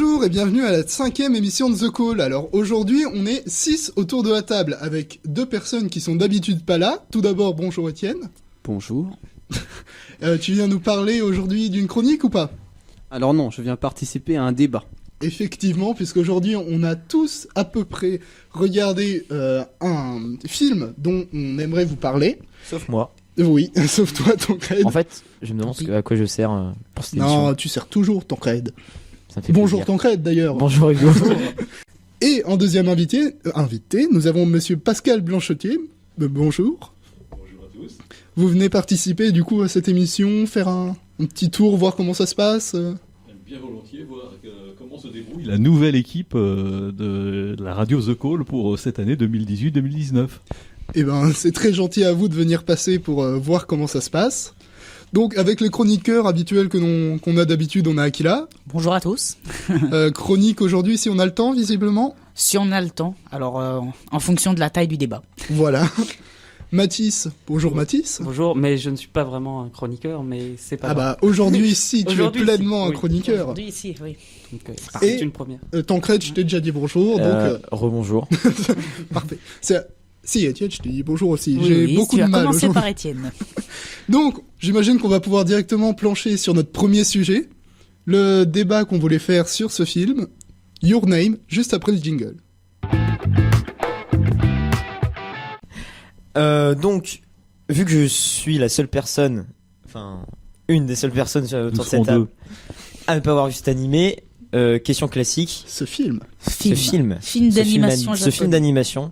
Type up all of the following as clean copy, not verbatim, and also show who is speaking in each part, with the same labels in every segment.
Speaker 1: Bonjour et bienvenue à la 5e émission de The Call. Alors aujourd'hui, on est 6 autour de la table avec 2 personnes qui sont d'habitude pas là. Tout d'abord, bonjour Étienne.
Speaker 2: Bonjour.
Speaker 1: Tu viens nous parler aujourd'hui d'une chronique ou pas ?
Speaker 2: Alors non, je viens participer à un débat.
Speaker 1: Effectivement, puisqu'aujourd'hui on a tous à peu près regardé un film dont on aimerait vous parler.
Speaker 3: Sauf moi.
Speaker 1: Oui, sauf toi, Tancred.
Speaker 3: En fait, je me demande à quoi je sers pour cette émission.
Speaker 1: Non, tu sers toujours, Tancred.
Speaker 3: Ça me fait
Speaker 1: Bonjour,
Speaker 3: plaisir.
Speaker 1: Tancred, d'ailleurs.
Speaker 3: Bonjour Hugo.
Speaker 1: Et en deuxième invité, nous avons monsieur Pascal Blanchetier. Bonjour.
Speaker 4: Bonjour à tous.
Speaker 1: Vous venez participer du coup à cette émission, faire un petit tour, voir comment ça se passe.
Speaker 4: Bien volontiers voir comment se débrouille la nouvelle équipe de la radio The Call pour cette année 2018-2019.
Speaker 1: Eh ben, c'est très gentil à vous de venir passer pour voir comment ça se passe. Donc, avec le chroniqueur habituel qu'on a d'habitude, on a Akila.
Speaker 5: Bonjour à tous.
Speaker 1: Chronique aujourd'hui, si on a le temps, visiblement.
Speaker 5: Si on a le temps, alors en fonction de la taille du débat.
Speaker 1: Voilà. Mathis. Bonjour Mathis.
Speaker 6: Bonjour, mais je ne suis pas vraiment un chroniqueur, mais c'est pas grave.
Speaker 1: Aujourd'hui, si, tu es
Speaker 6: Aujourd'hui,
Speaker 1: pleinement
Speaker 6: si,
Speaker 1: un
Speaker 6: oui.
Speaker 1: chroniqueur.
Speaker 5: Aujourd'hui, ici, oui.
Speaker 6: Donc,
Speaker 1: Et-
Speaker 6: c'est une première.
Speaker 1: Tancred, je t'ai déjà dit bonjour, donc
Speaker 3: Rebonjour.
Speaker 1: parfait. Si, Étienne, je t'ai dit bonjour aussi.
Speaker 5: Oui,
Speaker 1: J'ai
Speaker 5: oui,
Speaker 1: beaucoup
Speaker 5: tu
Speaker 1: de
Speaker 5: vas
Speaker 1: mal
Speaker 5: commencer
Speaker 1: aujourd'hui.
Speaker 5: par Étienne.
Speaker 1: Donc, j'imagine qu'on va pouvoir directement plancher sur notre premier sujet, le débat qu'on voulait faire sur ce film, Your Name, juste après le jingle.
Speaker 3: Donc, vu que je suis la seule personne, enfin, une des seules personnes autour de
Speaker 4: serons
Speaker 3: cette table
Speaker 4: deux.
Speaker 3: à ne pas avoir vu cet animé, question classique.
Speaker 1: Ce film.
Speaker 5: Film.
Speaker 3: Ce film.
Speaker 5: Film d'animation
Speaker 3: Ce film
Speaker 5: japonais.
Speaker 3: d'animation.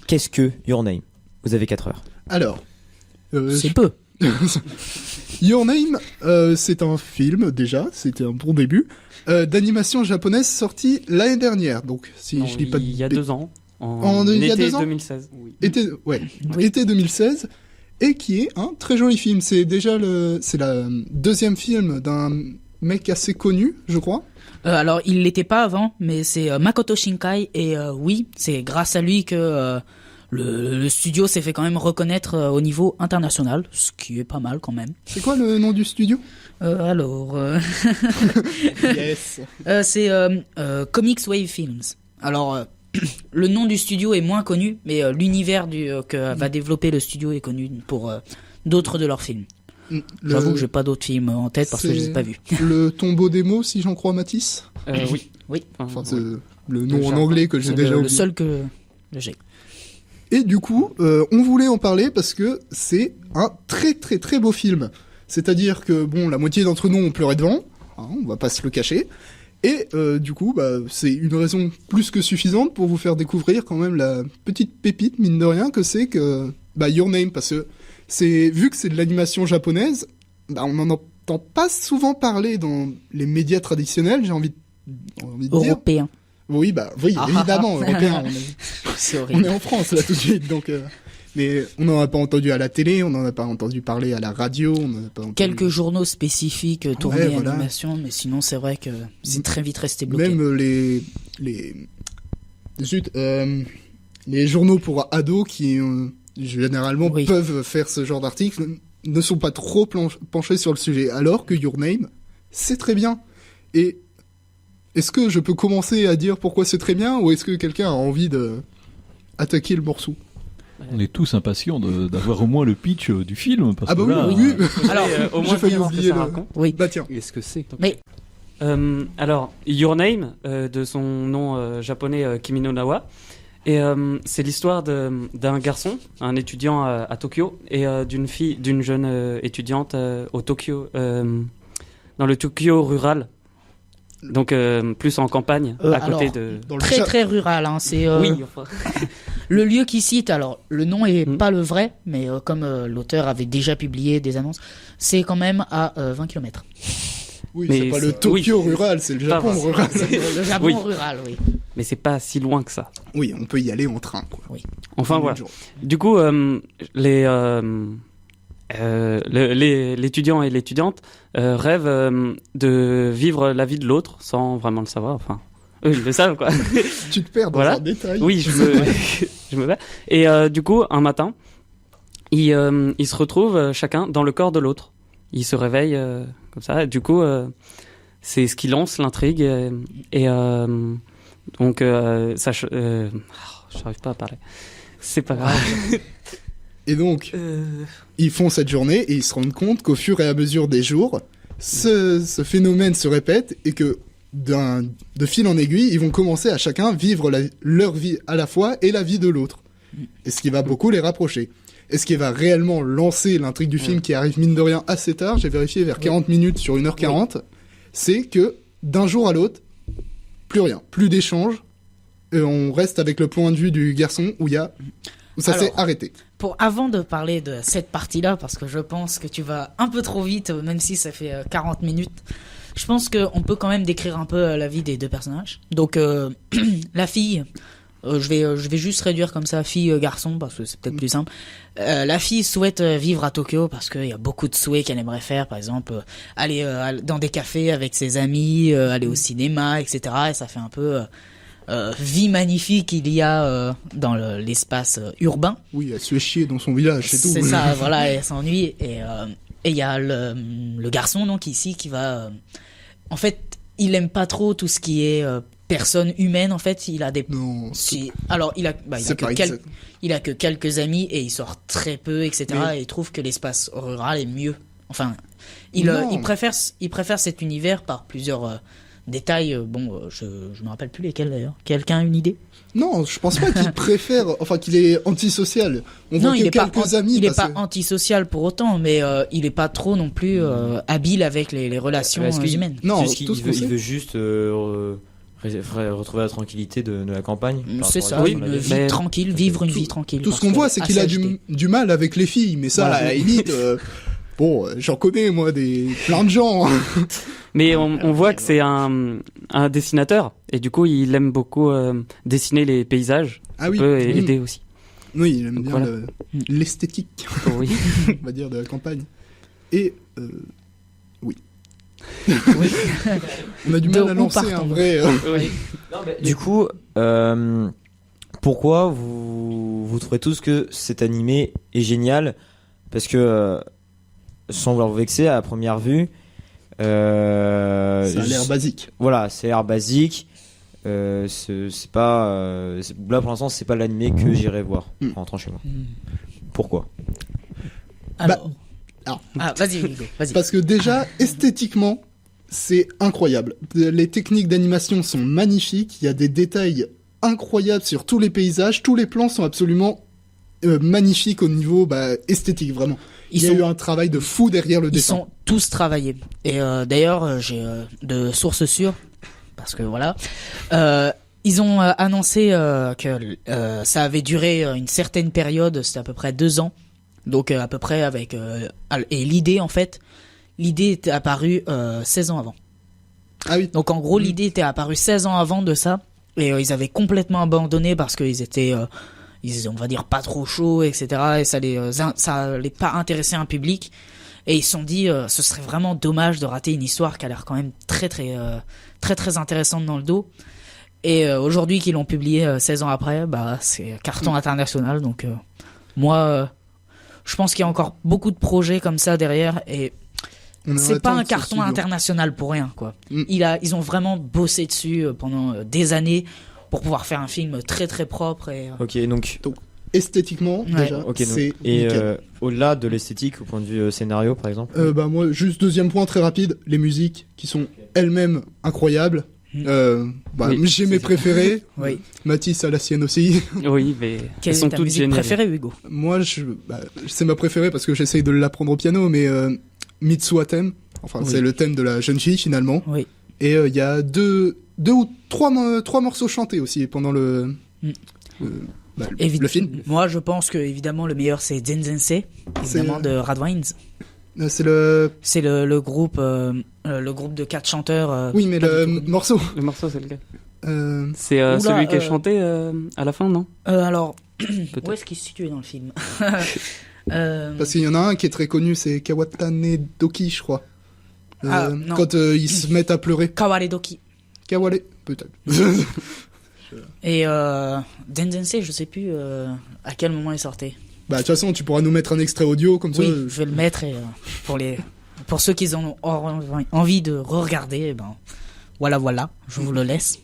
Speaker 3: Qu'est-ce que Your Name? Vous avez 4 heures.
Speaker 1: Alors,
Speaker 5: C'est peu.
Speaker 1: Your Name, c'est un film, déjà, c'était un bon début, d'animation japonaise sorti l'année dernière, donc si
Speaker 6: Non,
Speaker 1: je dis pas de
Speaker 6: il y a
Speaker 1: bêt-
Speaker 6: 2 ans.
Speaker 1: Il y a
Speaker 6: été
Speaker 1: 2 ans
Speaker 6: 2016.
Speaker 1: été 2016, et qui est un très joli film. C'est déjà c'est la deuxième film d'un mec assez connu, je crois.
Speaker 5: Alors, il l'était pas avant, mais c'est Makoto Shinkai, et oui, c'est grâce à lui que le studio s'est fait quand même reconnaître au niveau international, ce qui est pas mal quand même.
Speaker 1: C'est quoi le nom du studio?
Speaker 5: Yes. C'est Comics Wave Films. Alors, le nom du studio est moins connu, mais l'univers que va développer le studio est connu pour d'autres de leurs films. J'avoue que j'ai pas d'autres films en tête parce que je les ai pas vus.
Speaker 1: Le tombeau des mots, si j'en crois Matisse.
Speaker 6: Oui.
Speaker 5: Oui.
Speaker 1: Enfin,
Speaker 6: ouais.
Speaker 1: c'est le nom en
Speaker 6: Japon.
Speaker 1: anglais que j'ai
Speaker 5: C'est
Speaker 1: déjà
Speaker 5: le
Speaker 1: oublié.
Speaker 5: seul que j'ai.
Speaker 1: Et du coup, on voulait en parler parce que c'est un très très très beau film. C'est-à-dire que, bon, la moitié d'entre nous ont pleuré devant, hein, on va pas se le cacher. Et du coup, c'est une raison plus que suffisante pour vous faire découvrir quand même la petite pépite, mine de rien, que c'est que Your Name, parce que vu que c'est de l'animation japonaise, on n'en entend pas souvent parler dans les médias traditionnels, j'ai envie de dire.
Speaker 5: Européen.
Speaker 1: Oui, évidemment, européen.
Speaker 5: C'est
Speaker 1: On
Speaker 5: horrible.
Speaker 1: est en France là tout de suite, donc. Mais on n'en a pas entendu à la télé, on n'en a pas entendu parler à la radio, on n'en a pas entendu.
Speaker 5: Quelques journaux spécifiques tournés
Speaker 1: voilà.
Speaker 5: animation, mais sinon c'est vrai que c'est très vite resté bloqué.
Speaker 1: Même les journaux pour ados qui généralement
Speaker 5: Oui.
Speaker 1: peuvent faire ce genre d'articles ne sont pas trop penchés sur le sujet, alors que Your Name, c'est très bien. Et est-ce que je peux commencer à dire pourquoi c'est très bien, ou est-ce que quelqu'un a envie de attaquer le morceau?
Speaker 4: On est tous impatients d'avoir au moins le pitch du film. Parce
Speaker 1: Ah bah
Speaker 4: que là,
Speaker 1: oui.
Speaker 5: Alors,
Speaker 6: au
Speaker 1: J'ai
Speaker 6: moins
Speaker 1: failli
Speaker 6: savoir ce que
Speaker 1: oublier
Speaker 6: ça
Speaker 1: le-
Speaker 6: raconte.
Speaker 5: oui.
Speaker 1: Bah tiens.
Speaker 2: Qu'est-ce que c'est?
Speaker 5: Mais
Speaker 6: Alors, Your Name, de son nom japonais Kimi no Nawa, et c'est l'histoire d'un garçon, un étudiant à Tokyo, et d'une jeune étudiante au Tokyo, dans le Tokyo rural, donc plus en campagne, à côté
Speaker 5: alors,
Speaker 6: de.
Speaker 1: Dans le
Speaker 5: très
Speaker 1: chat-
Speaker 5: très rural, hein, c'est
Speaker 6: Oui, enfin,
Speaker 5: le lieu qui cite. Alors, le nom est
Speaker 6: Mm.
Speaker 5: pas le vrai, mais comme l'auteur avait déjà publié des annonces, c'est quand même à 20 km.
Speaker 1: Oui,
Speaker 6: Mais
Speaker 1: c'est pas le
Speaker 6: c'est-
Speaker 1: Tokyo
Speaker 6: oui.
Speaker 1: rural, c'est le
Speaker 6: Pas
Speaker 1: Japon
Speaker 6: vrai.
Speaker 1: rural.
Speaker 5: Le Japon
Speaker 6: Oui.
Speaker 5: rural, oui.
Speaker 6: mais c'est pas si loin que ça.
Speaker 1: Oui, on peut y aller en train, quoi.
Speaker 6: Enfin
Speaker 1: En
Speaker 6: voilà.
Speaker 1: une journée.
Speaker 6: Du coup, l'étudiant et l'étudiante rêvent de vivre la vie de l'autre sans vraiment le savoir. Enfin, eux, ils le savent, quoi.
Speaker 1: Tu te perds dans
Speaker 6: Voilà.
Speaker 1: un détail.
Speaker 6: Oui, je me vais. Et du coup, un matin, ils se retrouvent chacun dans le corps de l'autre. Ils se réveillent comme ça. Et du coup, c'est ce qui lance l'intrigue donc ça j'arrive pas à parler. C'est pas grave.
Speaker 1: Et donc, ils font cette journée et ils se rendent compte qu'au fur et à mesure des jours, ce phénomène se répète et que de fil en aiguille, ils vont commencer à chacun vivre leur vie à la fois et la vie de l'autre. Et ce qui va beaucoup les rapprocher. Et ce qui va réellement lancer l'intrigue du film qui arrive mine de rien assez tard, j'ai vérifié vers 40 minutes sur 1h40, c'est que d'un jour à l'autre, plus rien, plus d'échanges, et on reste avec le point de vue du garçon où ça s'est arrêté.
Speaker 5: Avant de parler de cette partie-là, parce que je pense que tu vas un peu trop vite, même si ça fait 40 minutes, je pense qu'on peut quand même décrire un peu la vie des deux personnages. Donc, la fille, je vais juste réduire comme ça, fille-garçon, parce que c'est peut-être plus simple. La fille souhaite vivre à Tokyo, parce qu'il y a beaucoup de souhaits qu'elle aimerait faire, par exemple, aller dans des cafés avec ses amis, aller au cinéma, etc. Et ça fait un peu... vie magnifique qu'il y a dans l'espace urbain.
Speaker 1: Oui, elle se fait chier dans son village, c'est tout.
Speaker 5: C'est ça, voilà, elle s'ennuie. Et il y a le garçon, donc, ici, qui va... en fait, il aime pas trop tout ce qui est personne humaine, en fait. Il a des...
Speaker 1: Non,
Speaker 5: alors, il a que quelques amis et il sort très peu, etc. Et il trouve que l'espace rural est mieux. Enfin, il préfère cet univers par plusieurs... détails, je me rappelle plus lesquels d'ailleurs. Quelqu'un a une idée?
Speaker 1: Non, je pense pas qu'il préfère, enfin qu'il est antisocial. On voit que quelques amis.
Speaker 5: Il est pas antisocial pour autant, mais il est pas trop non plus habile avec les relations humaines.
Speaker 3: Non, il veut juste retrouver la tranquillité de la campagne.
Speaker 5: C'est ça, une vie tranquille, vivre une vie tranquille.
Speaker 1: Tout ce qu'on voit, c'est qu'il a du mal avec les filles, mais ça, à la limite, bon, j'en connais moi plein de gens.
Speaker 6: Mais on voit que c'est un dessinateur et du coup il aime beaucoup dessiner les paysages.
Speaker 1: Ah oui.
Speaker 6: Ça peut aider aussi.
Speaker 1: Oui, il aime
Speaker 6: donc
Speaker 1: bien
Speaker 6: voilà.
Speaker 1: l'esthétique,
Speaker 6: Oui.
Speaker 1: on va dire, de la campagne. Et oui. On a du mal à lancer un vrai.
Speaker 6: Oui.
Speaker 3: Du coup, pourquoi vous trouvez tous que cet animé est génial? Parce que sans vouloir vous vexer, à la première vue,
Speaker 1: ça a l'air basique.
Speaker 3: Voilà, c'est l'air basique. C'est pas là pour l'instant, c'est pas l'animé que j'irai voir en rentrant chez moi. Pourquoi?
Speaker 5: Alors, vas-y, Hugo, vas-y.
Speaker 1: Parce que déjà, esthétiquement, c'est incroyable. Les techniques d'animation sont magnifiques. Il y a des détails incroyables sur tous les paysages. Tous les plans sont absolument magnifiques au niveau esthétique, vraiment. Il y a eu un travail de fou derrière le dessin.
Speaker 5: Ils sont tous travaillés. Et d'ailleurs, j'ai de sources sûres, parce que voilà, ils ont annoncé que ça avait duré une certaine période, c'était à peu près 2 ans. Donc à peu près avec... et l'idée, en fait, était apparue 16 ans avant.
Speaker 1: Ah oui.
Speaker 5: Donc en gros, l'idée était apparue 16 ans avant de ça. Et ils avaient complètement abandonné parce qu'ils étaient... on va dire pas trop chaud, etc. Et ça allait pas intéresser un public. Et ils se sont dit, ce serait vraiment dommage de rater une histoire qui a l'air quand même très très intéressante dans le dos. Et aujourd'hui qu'ils l'ont publié 16 ans après, c'est carton international. Donc moi, je pense qu'il y a encore beaucoup de projets comme ça derrière. Et c'est pas un carton international pour rien, quoi. Ils ont vraiment bossé dessus pendant des années pour pouvoir faire un film très très propre et...
Speaker 3: Ok, donc
Speaker 1: esthétiquement déjà, c'est
Speaker 3: et au-delà de l'esthétique, au point de vue scénario par exemple.
Speaker 1: Moi, juste deuxième point très rapide, les musiques qui sont elles-mêmes incroyables. J'ai mes préférés.
Speaker 5: Oui.
Speaker 1: Mathis a la sienne aussi.
Speaker 6: Oui, mais
Speaker 5: quelle est ta musique préférée, Hugo?
Speaker 1: Moi, c'est ma préférée parce que j'essaye de l'apprendre au piano, mais Mitsuha thème. Enfin, c'est le thème de la jeune fille finalement.
Speaker 5: Oui.
Speaker 1: Et il y a deux ou trois morceaux chantés aussi pendant le film.
Speaker 5: Moi, je pense que évidemment le meilleur c'est Zenzense, évidemment de Radwines.
Speaker 1: C'est le
Speaker 5: groupe de 4 chanteurs.
Speaker 1: Oui, mais le morceau.
Speaker 6: Le morceau, c'est lequel? C'est
Speaker 5: Oula,
Speaker 6: celui qui est chanté à la fin, non?
Speaker 5: Alors, où est-ce qu'il se situe dans le film?
Speaker 1: Parce qu'il y en a un qui est très connu, c'est Kawatane Doki, je crois.
Speaker 5: Non.
Speaker 1: Quand ils se mettent à pleurer.
Speaker 5: Kaware Doki.
Speaker 1: Kaware, peut-être.
Speaker 5: Et Zenzense, je sais plus à quel moment il sortait.
Speaker 1: De toute façon, tu pourras nous mettre un extrait audio comme ça.
Speaker 5: Oui, je vais le mettre pour pour ceux qui ont envie de re-regarder, eh ben, voilà, je vous le laisse.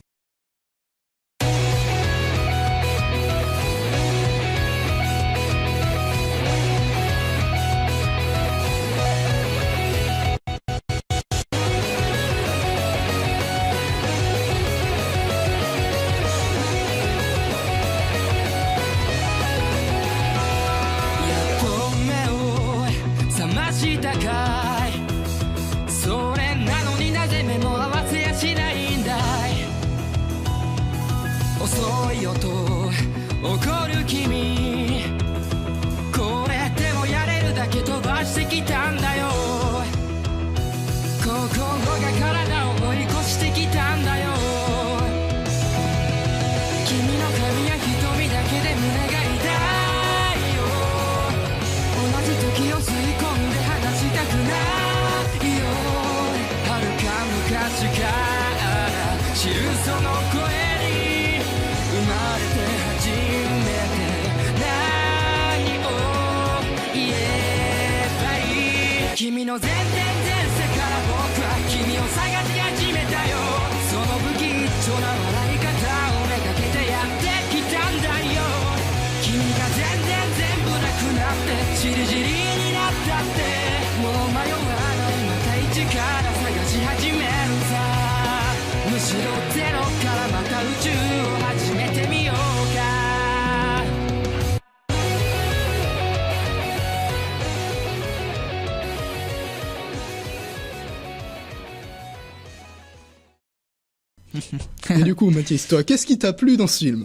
Speaker 1: Et du coup, Mathis, toi, qu'est-ce qui t'a plu dans ce film?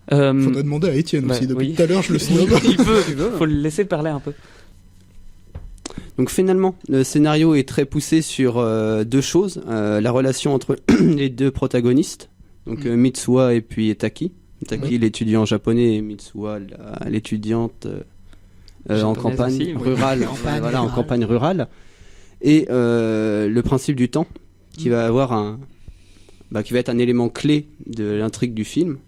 Speaker 1: Faudrait demander à Étienne aussi, depuis tout à l'heure je le snob.
Speaker 6: Il faut le laisser parler un peu.
Speaker 2: Donc finalement, le scénario est très poussé sur deux choses. La relation entre les deux protagonistes, donc Mitsuha et puis Taki. Taki, l'étudiant japonais, et Mitsuha, l'étudiante en campagne
Speaker 6: aussi,
Speaker 2: rurale. Voilà, en campagne rurale. Et le principe du temps, qui va avoir qui va être un élément clé de l'intrigue du film,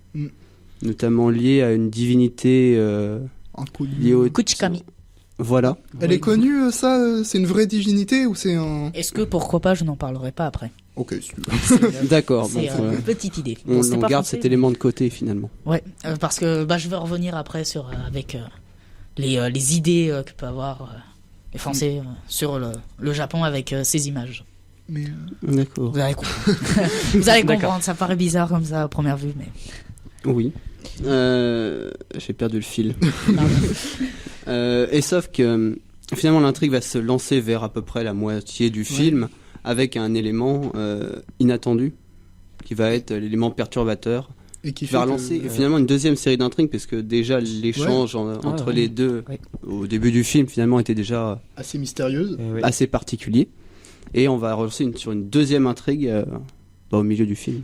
Speaker 2: notamment lié à une divinité liée au
Speaker 5: Kuchikami.
Speaker 2: Voilà.
Speaker 1: Elle est connue, ça c'est une vraie divinité ou c'est un...
Speaker 5: Est-ce que pourquoi pas, je n'en parlerai pas après.
Speaker 1: Ok, si tu veux.
Speaker 2: D'accord.
Speaker 5: C'est
Speaker 2: Donc,
Speaker 5: une petite idée.
Speaker 2: on
Speaker 5: Bon, c'était pas
Speaker 2: garde
Speaker 5: français,
Speaker 2: cet élément de côté finalement.
Speaker 5: Ouais, parce que je vais revenir après sur avec les idées que peut avoir les Français sur le Japon avec ces images.
Speaker 1: Mais
Speaker 2: D'accord.
Speaker 5: Vous allez comprendre. Vous allez comprendre. Ça paraît bizarre comme ça à première vue, mais
Speaker 2: Oui. J'ai perdu le fil. Et sauf que finalement l'intrigue va se lancer vers à peu près la moitié du film avec un élément inattendu qui va être l'élément perturbateur
Speaker 1: et qui
Speaker 2: va relancer finalement une deuxième série d'intrigues parce que déjà l'échange entre les deux au début du film finalement était déjà
Speaker 1: assez mystérieuse,
Speaker 2: assez particulier, et on va relancer sur une deuxième intrigue au milieu du film.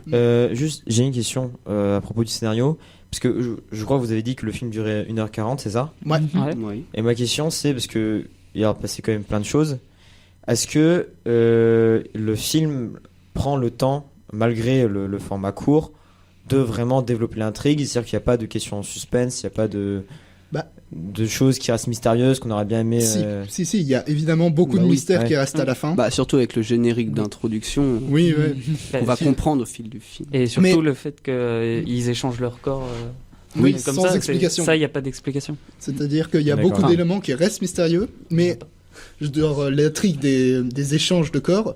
Speaker 3: Juste, j'ai une question à propos du scénario. Parce que je crois que vous avez dit que le film durait 1h40, c'est ça?
Speaker 1: Ouais.
Speaker 2: Oui.
Speaker 3: Et ma question, c'est, parce que il a passé quand même plein de choses, est-ce que le film prend le temps, malgré le format court, de vraiment développer l'intrigue? C'est-à-dire qu'il n'y a pas de questions en suspense, il n'y a pas de choses qui restent mystérieuses, qu'on aurait bien aimé...
Speaker 1: Si, il y a évidemment beaucoup de mystères qui restent à la fin.
Speaker 2: Surtout avec le générique d'introduction, qu'on va comprendre au fil du film.
Speaker 6: Et surtout le fait qu'ils échangent leur corps...
Speaker 1: Oui,
Speaker 6: comme
Speaker 1: sans
Speaker 6: ça,
Speaker 1: explication.
Speaker 6: Ça, il n'y a pas d'explication.
Speaker 1: C'est-à-dire qu'il y a beaucoup d'éléments qui restent mystérieux, mais l'intrigue des échanges de corps,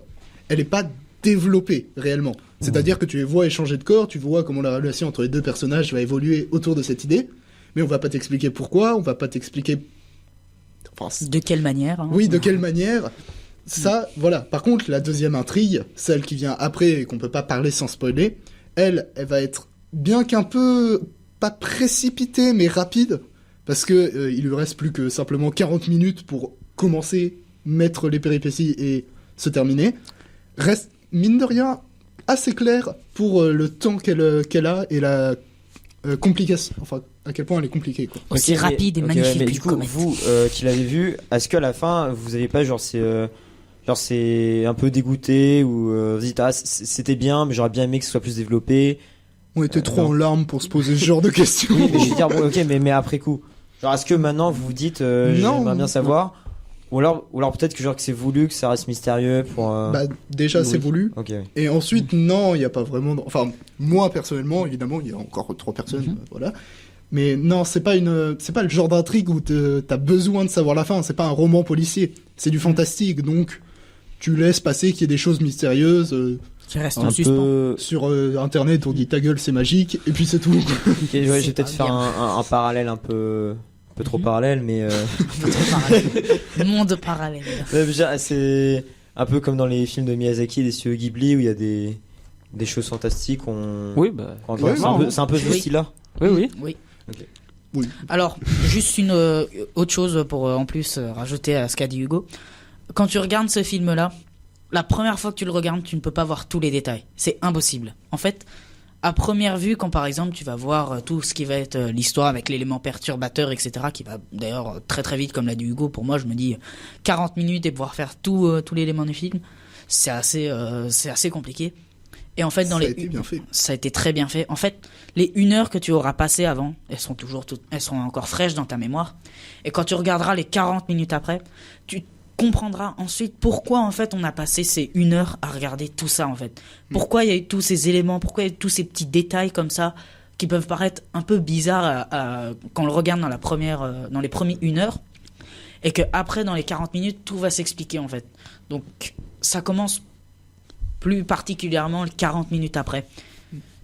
Speaker 1: elle n'est pas développée réellement. C'est-à-dire que tu les vois échanger de corps, tu vois comment la relation entre les deux personnages va évoluer autour de cette idée, mais on va pas t'expliquer pourquoi, on va pas t'expliquer...
Speaker 5: de quelle manière.
Speaker 1: Oui, de quelle manière. Ça, voilà. Par contre, la deuxième intrigue, celle qui vient après et qu'on peut pas parler sans spoiler, elle va être bien qu'un peu... pas précipité mais rapide, parce que il lui reste plus que simplement 40 minutes pour commencer, mettre les péripéties et se terminer. Reste, mine de rien, assez clair pour le temps qu'elle a et la complication, enfin à quel point elle est compliquée, quoi.
Speaker 5: Aussi rapide et magnifique.
Speaker 3: Mais du coup, vous qui l'avez vu, est-ce qu'à la fin vous avez pas c'est un peu dégoûté ou vous dites c'était bien mais j'aurais bien aimé que ce soit plus développé?
Speaker 1: On était trop en larmes pour se poser ce genre de questions.
Speaker 3: Oui, mais je veux dire, mais après coup. Genre, est-ce que maintenant vous vous dites, j'aimerais bien savoir? Ou alors peut-être que genre que c'est voulu que ça reste mystérieux pour.
Speaker 1: Bah, déjà, c'est
Speaker 3: oui.
Speaker 1: voulu.
Speaker 3: Ok.
Speaker 1: Et ensuite, non, il n'y a pas vraiment. Enfin, moi, personnellement, évidemment, il y a encore 3 personnes, voilà. Mais non, c'est pas le genre d'intrigue où t'as besoin de savoir la fin. C'est pas un roman policier. C'est du fantastique. Donc, tu laisses passer qu'il y ait des choses mystérieuses.
Speaker 5: Qui reste
Speaker 3: Un
Speaker 5: en suspens.
Speaker 3: peu.
Speaker 1: Sur Internet, on dit ta gueule, c'est magique. Et puis c'est tout.
Speaker 3: Ok, ouais, je vais
Speaker 5: C'est
Speaker 3: peut-être
Speaker 5: pas
Speaker 3: faire
Speaker 5: bien.
Speaker 3: un parallèle un peu trop parallèle, mais.
Speaker 5: Monde parallèle.
Speaker 3: Ouais, déjà, c'est un peu comme dans les films de Miyazaki et des studios Ghibli où il y a des choses fantastiques.
Speaker 6: Oui, bah.
Speaker 1: Ouais,
Speaker 3: C'est un peu ce
Speaker 5: Oui.
Speaker 3: style-là.
Speaker 6: Oui, oui.
Speaker 5: Oui.
Speaker 3: Ok.
Speaker 1: Oui.
Speaker 5: Alors, juste une autre chose pour en plus rajouter à ce qu'a dit Hugo. Quand tu regardes ce film-là, la première fois que tu le regardes, tu ne peux pas voir tous les détails. C'est impossible. En fait, à première vue, quand par exemple tu vas voir tout ce qui va être l'histoire avec l'élément perturbateur, etc., qui va d'ailleurs très très vite, comme l'a dit Hugo, pour moi je me dis 40 minutes et pouvoir faire tout l'élément du film, c'est assez compliqué. Et en fait,
Speaker 1: Ça a été bien fait.
Speaker 5: ça a été très bien fait. En fait, les 1 heure que tu auras passées avant, elles seront encore fraîches dans ta mémoire. Et quand tu regarderas les 40 minutes après, tu comprendras ensuite pourquoi en fait on a passé ces 1 heure à regarder tout ça en fait. Pourquoi il y a eu tous ces éléments, pourquoi il y a eu tous ces petits détails comme ça qui peuvent paraître un peu bizarres quand on le regarde dans les premiers 1 heure. Et que après dans les 40 minutes, tout va s'expliquer en fait. Donc ça commence plus particulièrement 40 minutes après.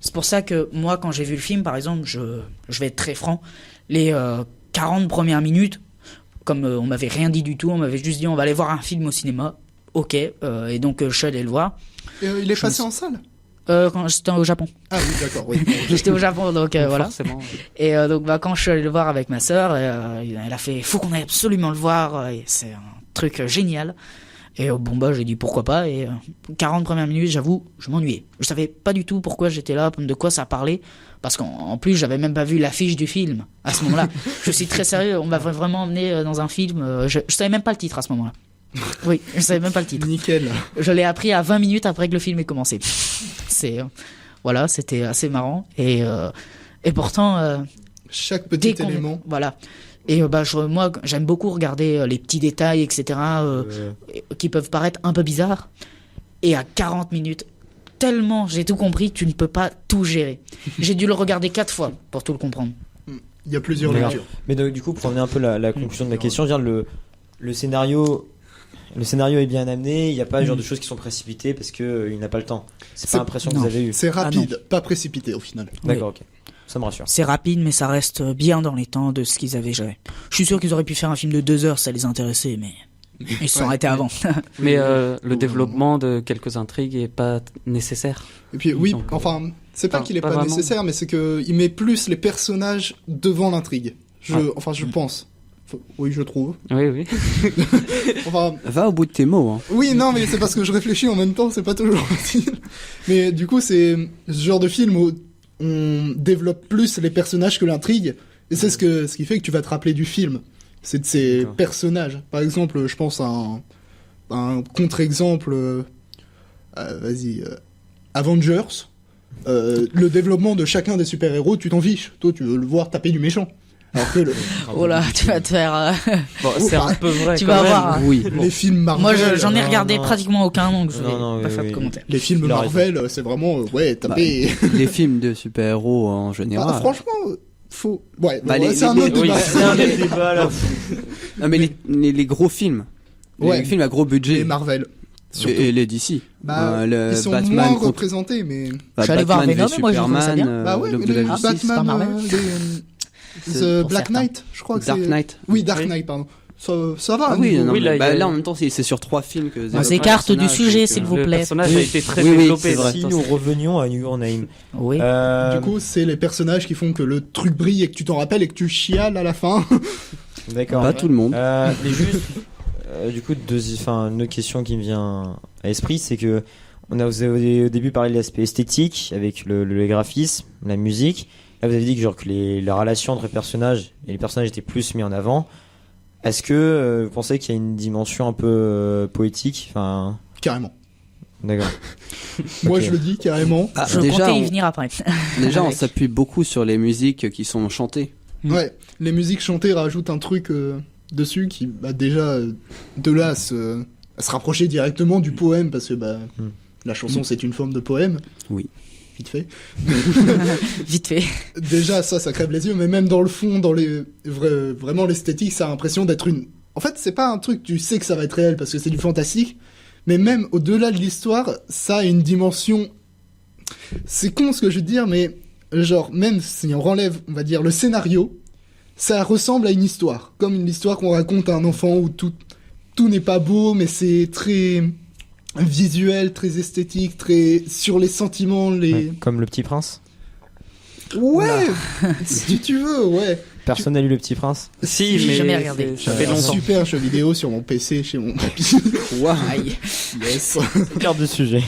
Speaker 5: C'est pour ça que moi, quand j'ai vu le film, par exemple, je vais être très franc, les 40 premières minutes, comme on m'avait rien dit du tout, on m'avait juste dit on va aller voir un film au cinéma, ok, et donc je suis allé le voir.
Speaker 1: Et, il est
Speaker 5: Je
Speaker 1: passé
Speaker 5: me
Speaker 1: en salle
Speaker 5: Quand j'étais au Japon.
Speaker 1: Ah oui, d'accord, oui.
Speaker 5: J'étais au Japon, donc voilà.
Speaker 6: Forcément.
Speaker 5: Et donc quand je suis allé le voir avec ma sœur, elle a fait faut qu'on aille absolument le voir, et c'est un truc génial. Et bon bah j'ai dit pourquoi pas, et 40 premières minutes, j'avoue, je m'ennuyais. Je savais pas du tout pourquoi j'étais là, de quoi ça parlait, parce qu'en plus j'avais même pas vu l'affiche du film à ce moment-là. Je suis très sérieux, on m'a vraiment emmené dans un film, je savais même pas le titre à ce moment-là. Oui, je savais même pas le titre.
Speaker 1: Nickel.
Speaker 5: Je l'ai appris à 20 minutes après que le film ait commencé. Voilà, c'était assez marrant, et pourtant
Speaker 1: Chaque petit
Speaker 5: dès qu'on-
Speaker 1: élément.
Speaker 5: voilà. Et moi, j'aime beaucoup regarder les petits détails, etc., qui peuvent paraître un peu bizarres. Et à 40 minutes, tellement j'ai tout compris, tu ne peux pas tout gérer. J'ai dû le regarder 4 fois pour tout le comprendre.
Speaker 1: Il y a plusieurs
Speaker 3: D'accord.
Speaker 1: lectures.
Speaker 3: Mais donc, du coup, pour amener un peu la conclusion de la question, je veux dire, le scénario est bien amené, il n'y a pas le genre de choses qui sont précipitées parce qu'il n'a pas le temps. C'est pas
Speaker 1: C'est-
Speaker 3: l'impression que
Speaker 5: non.
Speaker 3: vous avez eue.
Speaker 1: C'est rapide, pas précipité au final.
Speaker 3: D'accord, ok. Ça me rassure.
Speaker 5: C'est rapide, mais ça reste bien dans les temps de ce qu'ils avaient géré. Je suis sûr qu'ils auraient pu faire un film de 2 heures, ça les intéressait, mais ils se sont
Speaker 1: Ouais.
Speaker 5: arrêtés avant.
Speaker 6: Mais le
Speaker 1: Ou-
Speaker 6: développement de quelques intrigues est pas nécessaire.
Speaker 1: Et puis oui,
Speaker 6: Donc,
Speaker 1: enfin, c'est pas
Speaker 6: enfin,
Speaker 1: qu'il est
Speaker 6: pas
Speaker 1: pas
Speaker 6: vraiment.
Speaker 1: nécessaire, mais c'est qu'il met plus les personnages devant l'intrigue. Je pense. Oui, je trouve.
Speaker 6: Oui, oui.
Speaker 1: Enfin,
Speaker 2: Va au bout de tes mots. Hein.
Speaker 1: oui, non, mais c'est parce que je réfléchis en même temps, c'est pas toujours facile. Mais du coup, c'est ce genre de film où on développe plus les personnages que l'intrigue, et c'est ce qui fait que tu vas te rappeler du film. C'est de ces
Speaker 3: D'accord.
Speaker 1: personnages. Par exemple, je pense à un contre-exemple. Avengers. Le développement de chacun des super-héros, tu t'en fiches. Toi, tu veux le voir taper du méchant. Alors que
Speaker 5: Oh là, tu vas te faire.
Speaker 6: Bon, c'est un peu vrai.
Speaker 5: Tu
Speaker 6: quand
Speaker 5: vas
Speaker 6: même.
Speaker 5: voir.
Speaker 2: Oui.
Speaker 1: les films Marvel.
Speaker 5: Moi, j'en ai
Speaker 3: non,
Speaker 5: regardé
Speaker 3: non.
Speaker 5: pratiquement aucun, donc je vais
Speaker 3: Non,
Speaker 5: pas
Speaker 3: oui,
Speaker 5: faire de
Speaker 3: oui.
Speaker 5: commentaires.
Speaker 1: Les films
Speaker 3: Il a
Speaker 1: Marvel, c'est vraiment taper.
Speaker 2: Les films de super-héros en
Speaker 1: Ah,
Speaker 2: général.
Speaker 1: franchement, faut. Ouais,
Speaker 2: Bah,
Speaker 1: ouais,
Speaker 2: les-
Speaker 1: c'est un
Speaker 2: les-
Speaker 1: autre
Speaker 6: oui,
Speaker 1: débat.
Speaker 3: C'est un des débats là.
Speaker 2: Non, mais les gros films.
Speaker 1: Ouais.
Speaker 2: Les films à gros budget.
Speaker 1: Les Marvel. Surtout.
Speaker 2: Et les DC.
Speaker 1: Bah,
Speaker 2: le
Speaker 1: ils sont
Speaker 2: Batman
Speaker 1: moins
Speaker 2: contre
Speaker 1: représentés, mais.
Speaker 5: Je suis allé voir
Speaker 2: Batman
Speaker 5: Venom,
Speaker 2: v
Speaker 5: et moi, je trouvais ça
Speaker 2: Superman,
Speaker 5: bien.
Speaker 1: Bah ouais,
Speaker 2: L'aube
Speaker 1: mais
Speaker 2: de la
Speaker 1: les
Speaker 2: justice.
Speaker 5: c'est pas
Speaker 1: Batman,
Speaker 5: Marvel.
Speaker 1: The
Speaker 5: Pour
Speaker 1: Black
Speaker 5: certains.
Speaker 1: Knight, je crois que
Speaker 2: Dark
Speaker 1: c'est.
Speaker 2: Knight.
Speaker 1: Oui, Dark
Speaker 6: Oui.
Speaker 1: Knight, pardon. Ça va.
Speaker 2: Ah oui, non,
Speaker 6: Oui,
Speaker 2: mais
Speaker 6: là, il y a-
Speaker 2: là en même temps c'est sur 3 films que
Speaker 5: On s'écarte du
Speaker 2: personnage,
Speaker 5: sujet,
Speaker 2: donc,
Speaker 5: s'il vous
Speaker 6: Le
Speaker 5: plaît.
Speaker 6: personnage
Speaker 2: Oui.
Speaker 6: a été très
Speaker 2: Oui, oui,
Speaker 6: développé.
Speaker 2: c'est vrai.
Speaker 3: Si nous revenions à Your Name.
Speaker 5: Oui.
Speaker 1: Du coup, c'est les personnages qui font que le truc brille et que tu t'en rappelles et que tu chiales à la fin.
Speaker 3: D'accord.
Speaker 2: Pas tout le monde.
Speaker 3: Mais juste, du coup, une autre question qui me vient à l'esprit, c'est que vous avez au début parlé de l'aspect esthétique avec le graphisme, la musique. Là, vous avez dit que, genre, que la relation entre les personnages et les personnages étaient plus mis en avant. Est-ce que vous pensez qu'il y a une dimension un peu poétique? Enfin,
Speaker 1: Carrément.
Speaker 3: d'accord.
Speaker 1: Moi,
Speaker 3: Ok.
Speaker 1: je le dis carrément.
Speaker 2: Ah,
Speaker 5: Je
Speaker 2: déjà,
Speaker 5: comptais y
Speaker 2: on,
Speaker 5: venir après.
Speaker 2: déjà on
Speaker 5: Avec.
Speaker 2: s'appuie beaucoup sur les musiques qui sont chantées.
Speaker 5: Mm.
Speaker 1: Ouais, les musiques chantées rajoutent un truc dessus qui, déjà, de là, à se rapprocher directement du poème, parce que la chanson, c'est une forme de poème.
Speaker 2: Oui.
Speaker 1: Vite fait.
Speaker 5: Vite fait.
Speaker 1: Déjà, ça crève les yeux, mais même dans le fond, dans vraiment l'esthétique, ça a l'impression d'être une... En fait, c'est pas un truc, tu sais que ça va être réel, parce que c'est du fantastique, mais même au-delà de l'histoire, ça a une dimension... C'est con ce que je veux dire, mais genre, même si on enlève, on va dire, le scénario, ça ressemble à une histoire. Comme une histoire qu'on raconte à un enfant où tout n'est pas beau, mais c'est très visuel, très esthétique, très sur les sentiments,
Speaker 3: Ouais, comme Le Petit Prince.
Speaker 1: Ouais, si tu veux, ouais.
Speaker 3: Personne n'a lu Le Petit Prince.
Speaker 6: Si,
Speaker 5: J'ai
Speaker 6: mais
Speaker 5: jamais regardé.
Speaker 6: ça fait longtemps.
Speaker 1: Super jeu vidéo sur mon PC chez mon papy.
Speaker 5: Aïe.
Speaker 1: Yes.
Speaker 3: Carte de sujet.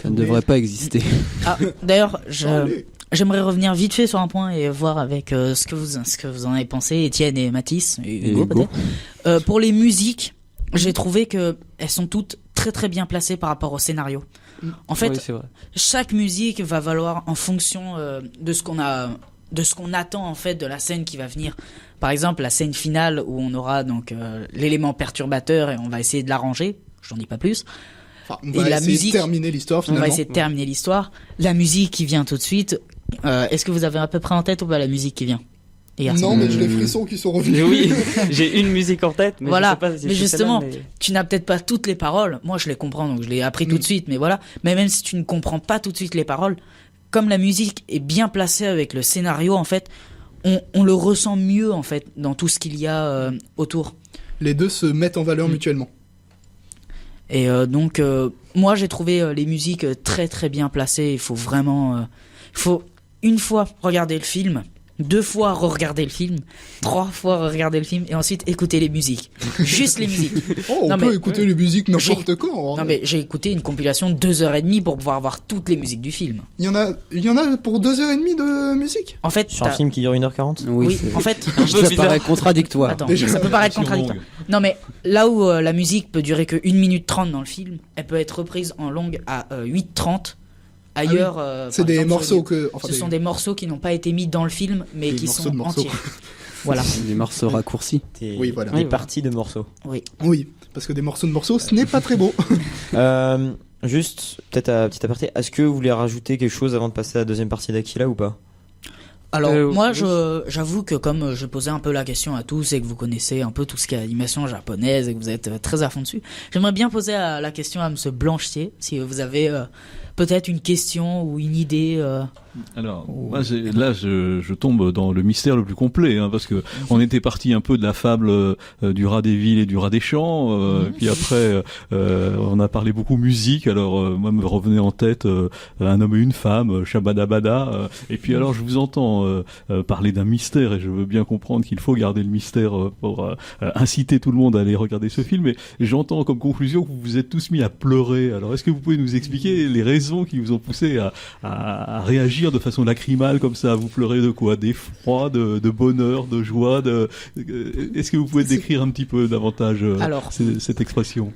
Speaker 2: Ça ne devrait pas exister.
Speaker 5: Ah, d'ailleurs,
Speaker 1: Allez.
Speaker 5: j'aimerais revenir vite fait sur un point et voir avec ce que vous en avez pensé, Étienne et Mathis, et Hugo peut-être. Pour les musiques, j'ai trouvé que elles sont toutes très très bien placées par rapport au scénario. En fait,
Speaker 6: Oui, c'est vrai.
Speaker 5: chaque musique va valoir en fonction de ce qu'on attend en fait de la scène qui va venir. Par exemple, la scène finale où on aura donc l'élément perturbateur et on va essayer de l'arranger. J'en dis pas plus.
Speaker 1: Enfin, on
Speaker 5: Et
Speaker 1: va
Speaker 5: la
Speaker 1: essayer
Speaker 5: musique-
Speaker 1: de terminer l'histoire
Speaker 5: On
Speaker 1: finalement.
Speaker 5: va essayer de terminer l'histoire. La musique qui vient tout de suite. Est-ce que vous avez à peu près en tête ou pas la musique qui vient, les garçons?
Speaker 1: Non, mais j'ai les frissons qui sont revenus.
Speaker 6: Mais oui, j'ai une musique en tête, mais
Speaker 5: Voilà.
Speaker 6: je sais pas si
Speaker 5: Mais
Speaker 6: c'est
Speaker 5: justement,
Speaker 6: celle-là, mais-
Speaker 5: Tu n'as peut-être pas toutes les paroles. Moi, je les comprends, donc je l'ai appris tout de suite. Mais voilà. Mais même si tu ne comprends pas tout de suite les paroles, comme la musique est bien placée avec le scénario, en fait, on le ressent mieux en fait dans tout ce qu'il y a autour.
Speaker 1: Les deux se mettent en valeur mutuellement.
Speaker 5: Et donc, moi, j'ai trouvé les musiques très très bien placées. Il faut vraiment, il faut une fois regarder le film, 2 fois re-regarder le film, 3 fois regarder le film, et ensuite écouter les musiques. Juste les musiques.
Speaker 1: Oh, on
Speaker 5: Non,
Speaker 1: peut
Speaker 5: mais-
Speaker 1: écouter les musiques n'importe quand. hein.
Speaker 5: Non mais j'ai écouté une compilation de 2h30 pour pouvoir voir toutes les musiques du film.
Speaker 1: Il y en a pour 2h30 de musique.
Speaker 5: En fait,
Speaker 3: Sur un
Speaker 5: t'as-
Speaker 3: film qui dure 1h40.
Speaker 5: oui,
Speaker 2: c'est-
Speaker 5: en fait,
Speaker 2: ça paraît contradictoire.
Speaker 5: attends,
Speaker 1: Déjà,
Speaker 5: ça peut paraître
Speaker 4: version
Speaker 5: contradictoire.
Speaker 4: longue.
Speaker 5: Non mais là où la musique peut durer que 1 minute 30 dans le film, elle peut être reprise en longue à 8h30 ailleurs.
Speaker 1: C'est
Speaker 5: par
Speaker 1: des
Speaker 5: exemple,
Speaker 1: morceaux que.
Speaker 5: Ce sont des morceaux qui n'ont pas été mis dans le film, mais
Speaker 1: Des
Speaker 5: qui
Speaker 1: morceaux
Speaker 5: sont
Speaker 1: de morceaux.
Speaker 5: entiers. Voilà.
Speaker 2: Des morceaux raccourcis.
Speaker 1: Oui, voilà.
Speaker 3: Des parties de morceaux.
Speaker 5: Oui.
Speaker 1: Oui, parce que des morceaux de morceaux, ce n'est pas très beau.
Speaker 3: Juste, peut-être à petit aparté, est-ce que vous voulez rajouter quelque chose avant de passer à la deuxième partie d'Aquila ou pas?
Speaker 5: Alors moi,
Speaker 6: oui.
Speaker 5: j'avoue que comme je posais un peu la question à tous et que vous connaissez un peu tout ce qui est animation japonaise et que vous êtes très à fond dessus, j'aimerais bien poser la question à Monsieur Blanchetier, si vous avez peut-être une question ou une idée.
Speaker 4: Alors, moi, là, je tombe dans le mystère le plus complet, hein, parce que on était parti un peu de la fable du rat des villes et du rat des champs, puis après, on a parlé beaucoup musique. Alors, moi, me revenait en tête un homme et une femme, Shabadabada, et puis alors, je vous entends parler d'un mystère, et je veux bien comprendre qu'il faut garder le mystère pour inciter tout le monde à aller regarder ce film. Et j'entends comme conclusion que vous vous êtes tous mis à pleurer. Alors, est-ce que vous pouvez nous expliquer les raisons qui vous ont poussé à réagir de façon lacrymale comme ça? Vous pleurez de quoi? D'effroi, de bonheur, de joie, Est-ce que vous pouvez décrire un petit peu davantage
Speaker 5: Alors.
Speaker 4: cette expression?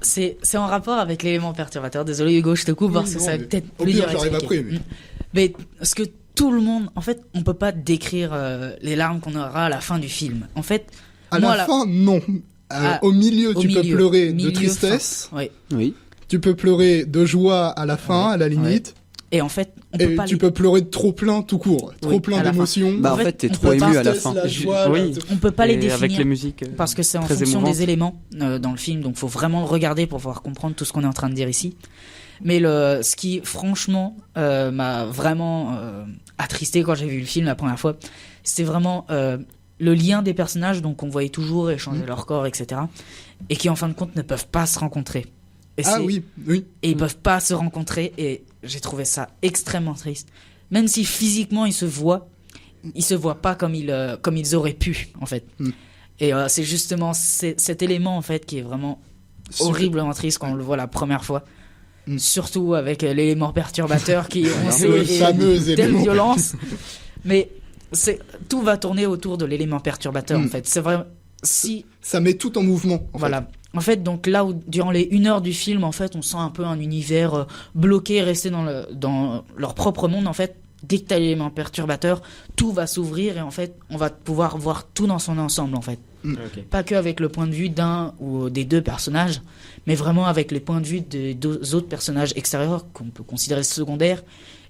Speaker 5: C'est en rapport avec l'élément perturbateur. Désolé Hugo, je te coupe parce que
Speaker 1: non,
Speaker 5: ça va
Speaker 1: mais
Speaker 5: peut-être
Speaker 1: au
Speaker 5: plus
Speaker 1: pire,
Speaker 5: dur à
Speaker 1: j'arrive
Speaker 5: expliquer.
Speaker 1: après, mais-
Speaker 5: Mais parce que tout le monde, en fait, on peut pas décrire les larmes qu'on aura à la fin du film. En fait,
Speaker 1: À
Speaker 5: moi,
Speaker 1: la fin, non. Au milieu,
Speaker 5: au
Speaker 1: tu peux
Speaker 5: milieu,
Speaker 1: pleurer de
Speaker 5: milieu,
Speaker 1: tristesse.
Speaker 5: oui.
Speaker 2: Oui.
Speaker 1: Tu peux pleurer de joie à la fin, à la limite.
Speaker 5: Et en fait, on peut
Speaker 1: Et
Speaker 5: pas
Speaker 1: tu
Speaker 5: les-
Speaker 1: peux pleurer de trop plein tout court. Trop
Speaker 5: Oui,
Speaker 1: plein
Speaker 5: à la fin.
Speaker 1: d'émotions.
Speaker 2: Bah, en
Speaker 5: fait,
Speaker 2: fait, t'es
Speaker 5: on
Speaker 2: trop
Speaker 5: peut
Speaker 2: ému
Speaker 5: pas
Speaker 2: à la
Speaker 1: Tristesse,
Speaker 2: fin.
Speaker 1: la joie,
Speaker 6: Oui.
Speaker 5: on peut pas les
Speaker 6: Et avec
Speaker 5: définir
Speaker 6: les musiques.
Speaker 5: parce que c'est en
Speaker 6: très
Speaker 5: fonction
Speaker 6: émouvantes.
Speaker 5: des éléments dans le film, donc faut vraiment le regarder pour pouvoir comprendre tout ce qu'on est en train de dire ici. Mais ce qui franchement m'a vraiment attristé quand j'ai vu le film la première fois, c'était vraiment le lien des personnages, donc on voyait toujours échanger leur corps, etc. Et qui en fin de compte ne peuvent pas se rencontrer. Et
Speaker 1: Ah
Speaker 5: c'est-
Speaker 1: oui, oui.
Speaker 5: et ils peuvent pas se rencontrer, et j'ai trouvé ça extrêmement triste. Même si physiquement ils se voient pas comme ils auraient pu en fait.
Speaker 1: Mm.
Speaker 5: Et c'est justement cet élément en fait qui est vraiment
Speaker 1: Super.
Speaker 5: horriblement triste quand on le voit la première fois.
Speaker 1: Mm.
Speaker 5: Surtout avec l'élément perturbateur qui ont
Speaker 1: Le fameux
Speaker 5: telle
Speaker 1: élément.
Speaker 5: violence. Mais tout va tourner autour de l'élément perturbateur
Speaker 1: Mm.
Speaker 5: en fait. C'est vrai. Si
Speaker 1: Ça met tout en mouvement. En fait.
Speaker 5: voilà. En fait, donc là où durant les 1 heure du film, en fait, on sent un peu un univers bloqué, resté dans leur propre monde. En fait, dès que t'as l'élément perturbateur, tout va s'ouvrir et en fait, on va pouvoir voir tout dans son ensemble. En fait,
Speaker 3: Ok.
Speaker 5: Pas que avec le point de vue d'un ou des deux personnages, mais vraiment avec les points de vue des deux autres personnages extérieurs qu'on peut considérer secondaires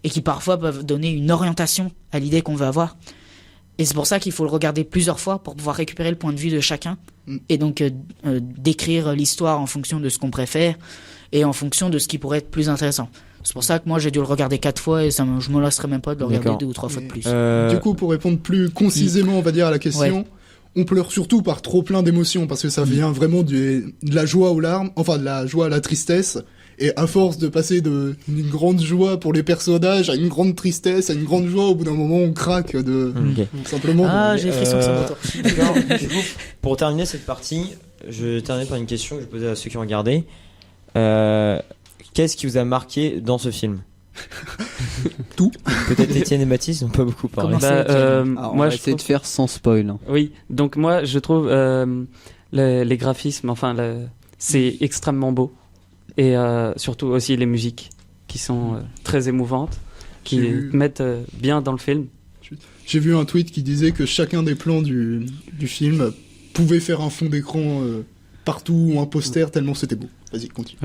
Speaker 5: et qui parfois peuvent donner une orientation à l'idée qu'on veut avoir. Et c'est pour ça qu'il faut le regarder plusieurs fois pour pouvoir récupérer le point de vue de chacun et donc décrire l'histoire en fonction de ce qu'on préfère et en fonction de ce qui pourrait être plus intéressant. C'est pour ça que moi j'ai dû le regarder 4 fois et je me lasserais même pas de le regarder
Speaker 3: D'accord.
Speaker 5: 2 ou 3 fois de plus.
Speaker 1: Du coup, pour répondre plus concisément, on va dire, à la question, on pleure surtout par trop plein d'émotions, parce que ça vient vraiment de la joie aux larmes, enfin de la joie à la tristesse, et à force de passer d'une grande joie pour les personnages à une grande tristesse, à une grande joie, au bout d'un moment on craque simplement.
Speaker 5: Ah, j'ai frisson sur mon tour.
Speaker 3: D'accord. Du coup, pour terminer cette partie, je vais terminer par une question que je posais à ceux qui ont regardé. Qu'est-ce qui vous a marqué dans ce film?
Speaker 1: Tout.
Speaker 3: Peut-être Étienne et Mathis n'ont pas beaucoup parlé.
Speaker 5: Comment ça,
Speaker 2: Alors, on
Speaker 6: moi,
Speaker 2: va
Speaker 6: je
Speaker 2: essayer
Speaker 6: trouve-
Speaker 2: de faire sans spoil. hein.
Speaker 6: Oui, donc moi je trouve les graphismes, c'est extrêmement beau. Et surtout aussi les musiques qui sont très émouvantes, qui
Speaker 1: J'ai vu-
Speaker 6: mettent bien dans le film.
Speaker 1: J'ai vu un tweet qui disait que chacun des plans du film pouvait faire un fond d'écran partout ou un poster tellement c'était beau. Vas-y, continue.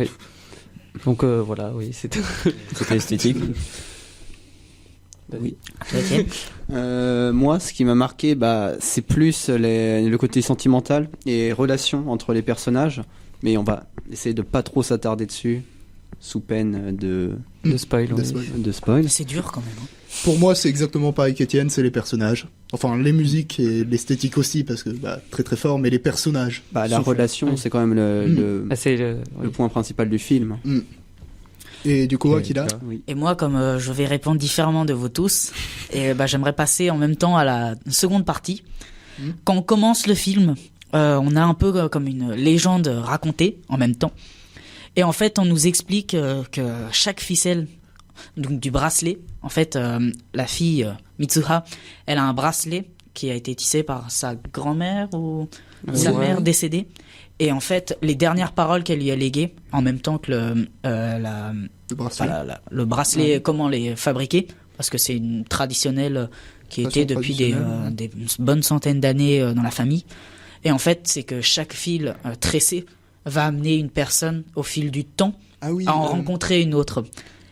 Speaker 6: Donc voilà, oui, c'est
Speaker 3: C'était esthétique.
Speaker 2: Oui.
Speaker 5: Ok.
Speaker 2: Moi, ce qui m'a marqué, c'est plus le côté sentimental et relations entre les personnages. Mais on va essayer de pas trop s'attarder dessus, sous peine de
Speaker 6: spoil.
Speaker 1: De
Speaker 6: oui.
Speaker 1: spoil.
Speaker 2: spoil.
Speaker 5: C'est dur quand même. Hein.
Speaker 1: Pour moi, c'est exactement pareil qu'Étienne, c'est les personnages. Enfin, les musiques et l'esthétique aussi, parce que très très fort, mais les personnages.
Speaker 2: La
Speaker 1: Souffle.
Speaker 2: relation, c'est quand même le
Speaker 6: Ah, c'est
Speaker 2: le point principal du film.
Speaker 1: Et du coup, Akila,
Speaker 2: Oui.
Speaker 5: Et moi, comme je vais répondre différemment de vous tous, et j'aimerais passer en même temps à la seconde partie. Quand on commence le film, on a un peu comme une légende racontée en même temps. Et en fait, on nous explique que chaque ficelle donc du bracelet, en fait, la fille Mitsuha, elle a un bracelet qui a été tissé par sa grand-mère ou sa
Speaker 6: Ouais.
Speaker 5: mère décédée. Et en fait, les dernières paroles qu'elle lui a léguées, en même temps que le
Speaker 1: bracelet.
Speaker 5: le bracelet, comment les fabriquer, parce que c'est une traditionnelle qui
Speaker 1: Façon
Speaker 5: était depuis des bonnes centaines d'années dans la famille. Et en fait, c'est que chaque fil tressé va amener une personne au fil du temps
Speaker 1: Ah oui,
Speaker 5: à en rencontrer une autre.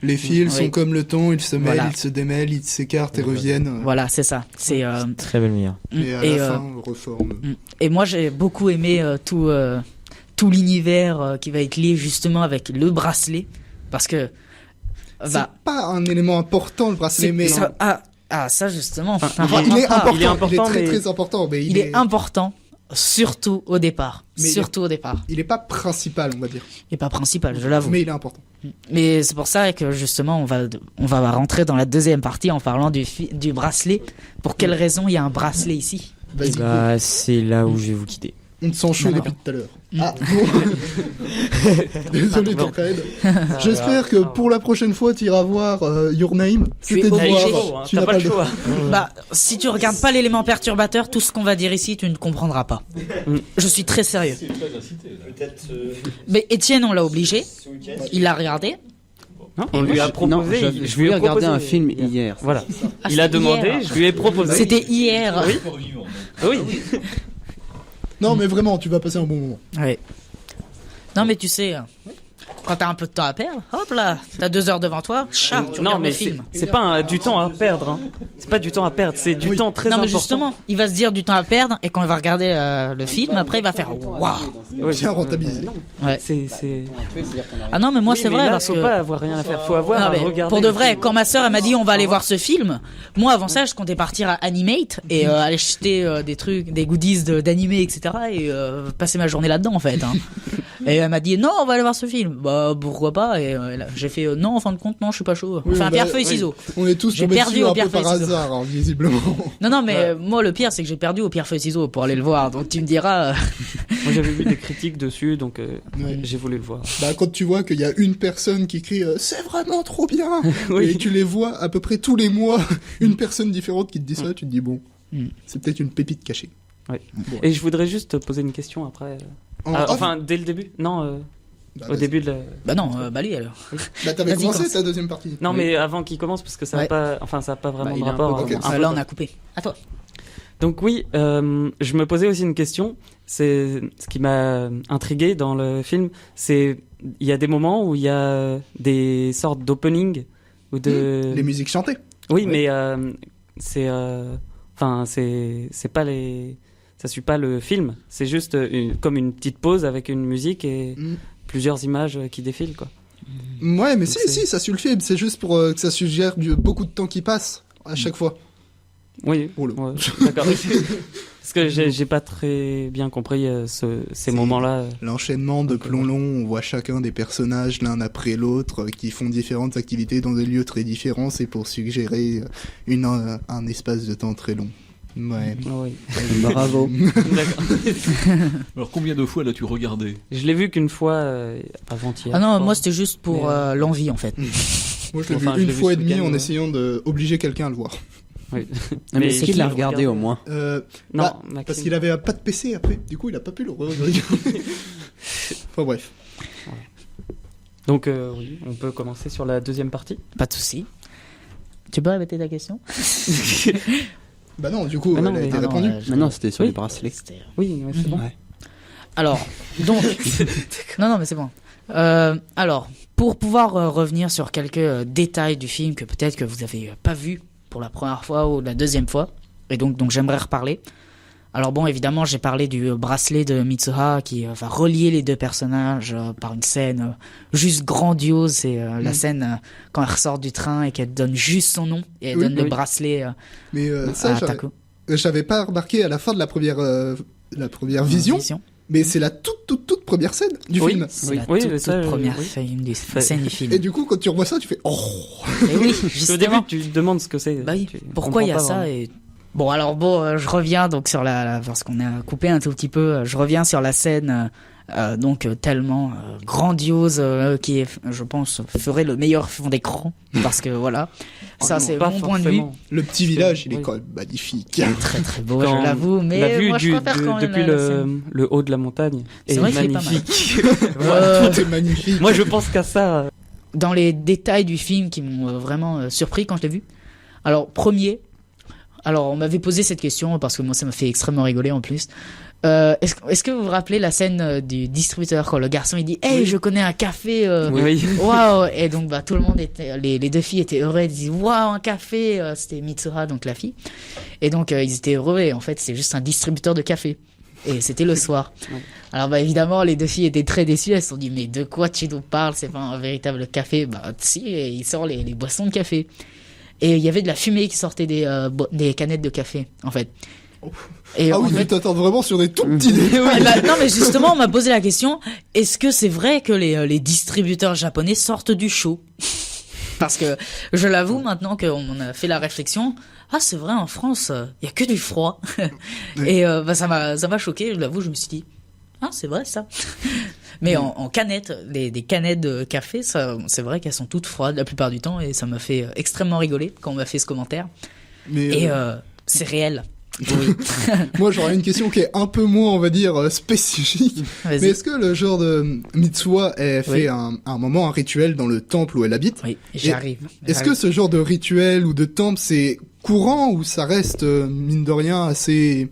Speaker 1: les fils
Speaker 5: Oui.
Speaker 1: sont comme le temps, ils se mêlent,
Speaker 5: Voilà.
Speaker 1: ils se démêlent, ils s'écartent et reviennent.
Speaker 5: Voilà, c'est ça. C'est
Speaker 3: Très belle lumière.
Speaker 1: Et à la fin, on reforme.
Speaker 5: et moi j'ai beaucoup aimé tout l'univers qui va être lié justement avec le bracelet, parce que
Speaker 1: C'est pas un élément important, le bracelet, mais
Speaker 5: ça, ça justement.
Speaker 1: il est important,
Speaker 6: il est important,
Speaker 1: très
Speaker 6: mais-
Speaker 1: très important, mais
Speaker 5: Il est important, surtout au départ.
Speaker 1: Mais
Speaker 5: Surtout au départ.
Speaker 1: il est pas principal, on va dire.
Speaker 5: Il n'est pas principal, je l'avoue.
Speaker 1: Mais il est important.
Speaker 5: Mais c'est pour ça que justement on va rentrer dans la deuxième partie en parlant du bracelet. Pour quelle raison il y a un bracelet ici?
Speaker 1: Vas-y,
Speaker 3: C'est là où je vais vous quitter.
Speaker 1: on te sent chaud
Speaker 5: Non, non.
Speaker 1: depuis tout à l'heure. Ah, bon. Désolé, Tancred. J'espère que pour la prochaine fois, tu iras voir Your Name.
Speaker 5: Tu es
Speaker 1: C'était de
Speaker 5: obligé.
Speaker 1: voir. Tu n'as pas le choix.
Speaker 5: Si tu regardes pas l'élément perturbateur, tout ce qu'on va dire ici, tu ne comprendras pas. Je suis très sérieux. Mais Étienne, on l'a obligé. Il l'a regardé.
Speaker 6: Non, on lui a proposé.
Speaker 2: Non, je lui ai regardé un film hier.
Speaker 6: Voilà.
Speaker 5: Ah,
Speaker 6: Il a
Speaker 5: c'était
Speaker 6: demandé,
Speaker 5: hier.
Speaker 6: je lui ai proposé.
Speaker 5: C'était hier.
Speaker 6: Oui.
Speaker 1: Non, mais vraiment, tu vas passer un bon moment.
Speaker 5: Ouais. Non, mais tu sais, quand t'as un peu de temps à perdre, hop là, t'as 2 heures devant toi, chat, tu
Speaker 6: Non,
Speaker 5: regardes
Speaker 6: mais
Speaker 5: le film.
Speaker 6: c'est pas du temps à perdre. Hein. C'est pas du temps à perdre, c'est du temps très
Speaker 5: Non, mais
Speaker 6: important.
Speaker 5: justement, il va se dire du temps à perdre, et quand il va regarder le film, après, il va faire waouh.
Speaker 6: Ouais.
Speaker 1: Bien rentabilisé.
Speaker 5: Ouais.
Speaker 6: C'est...
Speaker 5: Ah non, mais moi,
Speaker 6: Oui,
Speaker 5: c'est
Speaker 6: mais
Speaker 5: vrai,
Speaker 6: là,
Speaker 5: parce
Speaker 6: faut
Speaker 5: que.
Speaker 6: pas avoir rien à faire, faut avoir
Speaker 5: Non,
Speaker 6: à
Speaker 5: mais
Speaker 6: regarder.
Speaker 5: pour de
Speaker 6: le
Speaker 5: vrai,
Speaker 6: film.
Speaker 5: quand ma sœur elle m'a dit on va aller voir ce film, moi avant ça je comptais partir à Animate et aller acheter des trucs, des goodies d'animé, etc. et passer ma journée là-dedans en fait. Hein. Et elle m'a dit non, on va aller voir ce film. Bah pourquoi pas? Et là, j'ai fait non, en fin de compte, non, je suis pas chaud.
Speaker 1: Oui,
Speaker 5: Enfin,
Speaker 1: bah,
Speaker 5: pierre, feuille, ciseaux.
Speaker 1: On est tous
Speaker 5: J'ai
Speaker 1: tombés
Speaker 5: perdu
Speaker 1: dessus
Speaker 5: au
Speaker 1: un
Speaker 5: pierre,
Speaker 1: peu par
Speaker 5: feuille, ciseaux.
Speaker 1: hasard, hein, visiblement.
Speaker 5: Non, mais moi le pire c'est que j'ai perdu au pierre, feuille, ciseaux pour aller le voir. Donc tu me diras.
Speaker 6: Moi j'avais vu des critiques dessus, donc
Speaker 1: Ouais.
Speaker 6: j'ai voulu le voir.
Speaker 1: Bah, quand tu vois qu'il y a une personne qui crie c'est vraiment trop bien,
Speaker 6: Oui.
Speaker 1: et tu les vois à peu près tous les mois, une personne différente qui te dit ça, tu te dis bon, c'est peut-être une pépite cachée.
Speaker 6: Et je voudrais juste te poser une question après.
Speaker 1: En
Speaker 6: Ah,
Speaker 1: off,
Speaker 6: enfin, dès le début? Non,
Speaker 1: bah,
Speaker 6: au
Speaker 1: vas-y.
Speaker 6: début de la...
Speaker 5: Bah non, bah lui alors.
Speaker 1: Bah, t'avais
Speaker 5: Vas-y,
Speaker 1: commencé
Speaker 5: commence.
Speaker 1: ta deuxième partie.
Speaker 6: Non, mais avant qu'il commence, parce que ça
Speaker 5: Ouais.
Speaker 6: n'a pas, enfin, ça a pas vraiment
Speaker 2: Bah,
Speaker 6: de
Speaker 2: il est un
Speaker 6: rapport.
Speaker 2: peu
Speaker 1: Ok.
Speaker 2: commencé.
Speaker 5: Ah, là on a coupé. À toi.
Speaker 6: Donc oui, je me posais aussi une question. C'est ce qui m'a intrigué dans le film. C'est il y a des moments où il y a des sortes d'opening ou de
Speaker 1: Les musiques chantées.
Speaker 6: Oui,
Speaker 1: Ouais.
Speaker 6: mais c'est enfin c'est pas les ça suit pas le film. C'est juste comme une petite pause avec une musique et plusieurs images qui défilent quoi.
Speaker 1: Ouais, mais
Speaker 6: Donc
Speaker 1: si, ça suit le film. C'est juste pour que ça suggère beaucoup de temps qui passe à chaque fois.
Speaker 6: Oui,
Speaker 1: Oh là.
Speaker 6: ouais, d'accord. Parce que j'ai pas très bien compris ces moments-là.
Speaker 1: L'enchaînement de plans longs, on voit chacun des personnages l'un après l'autre qui font différentes activités dans des lieux très différents. C'est pour suggérer un espace de temps très long. Ouais.
Speaker 6: Oui.
Speaker 2: Bravo.
Speaker 6: D'accord.
Speaker 4: Alors combien de fois l'as-tu regardé?
Speaker 6: Je l'ai vu qu'une fois avant-hier.
Speaker 5: Ah non,
Speaker 6: je crois.
Speaker 5: moi c'était juste pour
Speaker 6: Mais,
Speaker 5: l'envie en fait.
Speaker 1: Moi, je l'ai
Speaker 6: Enfin,
Speaker 1: vu
Speaker 6: je
Speaker 1: une
Speaker 6: l'ai vu
Speaker 1: fois et
Speaker 6: ce
Speaker 1: demie
Speaker 6: week-end,
Speaker 1: en
Speaker 6: ouais.
Speaker 1: essayant d'obliger quelqu'un à le voir.
Speaker 6: Oui.
Speaker 2: Mais
Speaker 6: c'est
Speaker 2: est-ce qu'il
Speaker 6: qui
Speaker 2: l'a
Speaker 6: le
Speaker 2: regardé au moins?
Speaker 6: Non,
Speaker 1: Bah,
Speaker 6: Maxime.
Speaker 1: parce qu'il avait pas de PC après. Du coup, il a pas pu le regarder. Enfin bref.
Speaker 6: Donc oui, on peut commencer sur la deuxième partie.
Speaker 5: Pas de souci. Tu peux répéter ta question?
Speaker 1: Bah non, du coup,
Speaker 6: Ah non,
Speaker 1: elle a
Speaker 6: mais-
Speaker 1: été
Speaker 5: Ah non,
Speaker 1: répondue.
Speaker 2: Maintenant, c'était sur
Speaker 6: Oui.
Speaker 2: les bracelets.
Speaker 5: C'était-
Speaker 6: Oui, ouais, c'est bon.
Speaker 2: Ouais.
Speaker 5: Alors, donc, non, mais c'est bon. Alors, pour pouvoir revenir sur quelques détails du film que peut-être que vous avez pas vu pour la première fois ou la deuxième fois, et donc j'aimerais reparler. Alors bon, évidemment, j'ai parlé du bracelet de Mitsuha qui va relier les deux personnages par une scène juste grandiose. C'est la scène quand elle ressort du train et qu'elle donne juste son nom et elle
Speaker 1: Oui,
Speaker 5: donne le
Speaker 6: oui.
Speaker 5: bracelet
Speaker 1: Mais ça,
Speaker 5: à Taco.
Speaker 1: j'avais pas remarqué à la fin de la première vision. Mais c'est la toute première scène du
Speaker 6: Oui.
Speaker 1: film.
Speaker 5: C'est
Speaker 6: Oui,
Speaker 5: la
Speaker 6: oui,
Speaker 5: toute,
Speaker 6: mais ça,
Speaker 5: toute première
Speaker 6: oui.
Speaker 5: scène du film.
Speaker 1: Et du coup, quand tu revois ça, tu fais oh.
Speaker 5: Et oui,
Speaker 6: Au
Speaker 5: justement.
Speaker 6: début, tu te demandes ce que c'est.
Speaker 5: Bah oui,
Speaker 6: Tu
Speaker 5: pourquoi il y a
Speaker 6: comprends pas
Speaker 5: ça
Speaker 6: vraiment.
Speaker 5: et... Bon, alors bon, je reviens donc sur parce qu'on a coupé un tout petit peu, je reviens sur la scène tellement grandiose qui est, je pense, ferait le meilleur fond d'écran parce que voilà, ça
Speaker 6: Non,
Speaker 5: c'est
Speaker 6: pas
Speaker 5: mon point de vue.
Speaker 6: forcément.
Speaker 1: Le petit village, il est
Speaker 6: Oui.
Speaker 1: quand même magnifique.
Speaker 5: Très très beau,
Speaker 6: Quand
Speaker 5: je l'avoue, mais
Speaker 6: la vue
Speaker 5: moi je préfère quand même
Speaker 6: depuis
Speaker 5: la scène.
Speaker 6: le haut de la montagne
Speaker 5: C'est
Speaker 6: est
Speaker 5: vrai qu'il est pas mal.
Speaker 6: magnifique.
Speaker 5: Euh,
Speaker 1: Tout est magnifique.
Speaker 6: Moi, je pense qu'à ça.
Speaker 5: Dans les détails du film qui m'ont vraiment surpris quand je l'ai vu. Alors, on m'avait posé cette question parce que moi ça m'a fait extrêmement rigoler en plus. Est-ce que vous vous rappelez la scène du distributeur quand le garçon il dit hey,
Speaker 6: Oui.
Speaker 5: je connais un café
Speaker 6: Oui.
Speaker 5: waouh, et donc bah tout le monde était, les deux filles étaient heureuses, ils disaient waouh, un café, c'était Mitsuha donc la fille, et donc ils étaient heureux, et en fait c'est juste un distributeur de café et c'était le soir.
Speaker 6: Ouais.
Speaker 5: Alors bah évidemment les deux filles étaient très déçues, elles se sont dit mais de quoi tu nous parles, c'est pas un véritable café. Bah si, et il sort les boissons de café. Et il y avait de la fumée qui sortait des canettes de café, en fait. Et
Speaker 1: Ah
Speaker 5: en
Speaker 1: oui,
Speaker 5: fait-
Speaker 1: tu t'attends vraiment sur des tout petits détails.
Speaker 5: Ah bah, non, mais justement, on m'a posé la question, est-ce que c'est vrai que les distributeurs japonais sortent du chaud? Parce que, je l'avoue, maintenant qu'on a fait la réflexion, ah, c'est vrai, en France, il y a que du froid. Et bah, ça m'a choqué, je l'avoue, je me suis dit, ah, c'est vrai, ça. Mais en canettes, des canettes de café, ça, c'est vrai qu'elles sont toutes froides la plupart du temps, et ça m'a fait extrêmement rigoler quand on m'a fait ce commentaire.
Speaker 1: Mais
Speaker 5: Et c'est réel.
Speaker 1: moi, j'aurais une question qui est un peu moins, on va dire, spécifique. Mais
Speaker 5: Vas-y.
Speaker 1: est-ce que le genre de Mitsuha ait
Speaker 5: Oui.
Speaker 1: fait un moment un rituel dans le temple où elle habite?
Speaker 5: Oui, j'arrive.
Speaker 1: Est-ce que ce genre de rituel ou de temple, c'est courant ou ça reste, mine de rien, assez...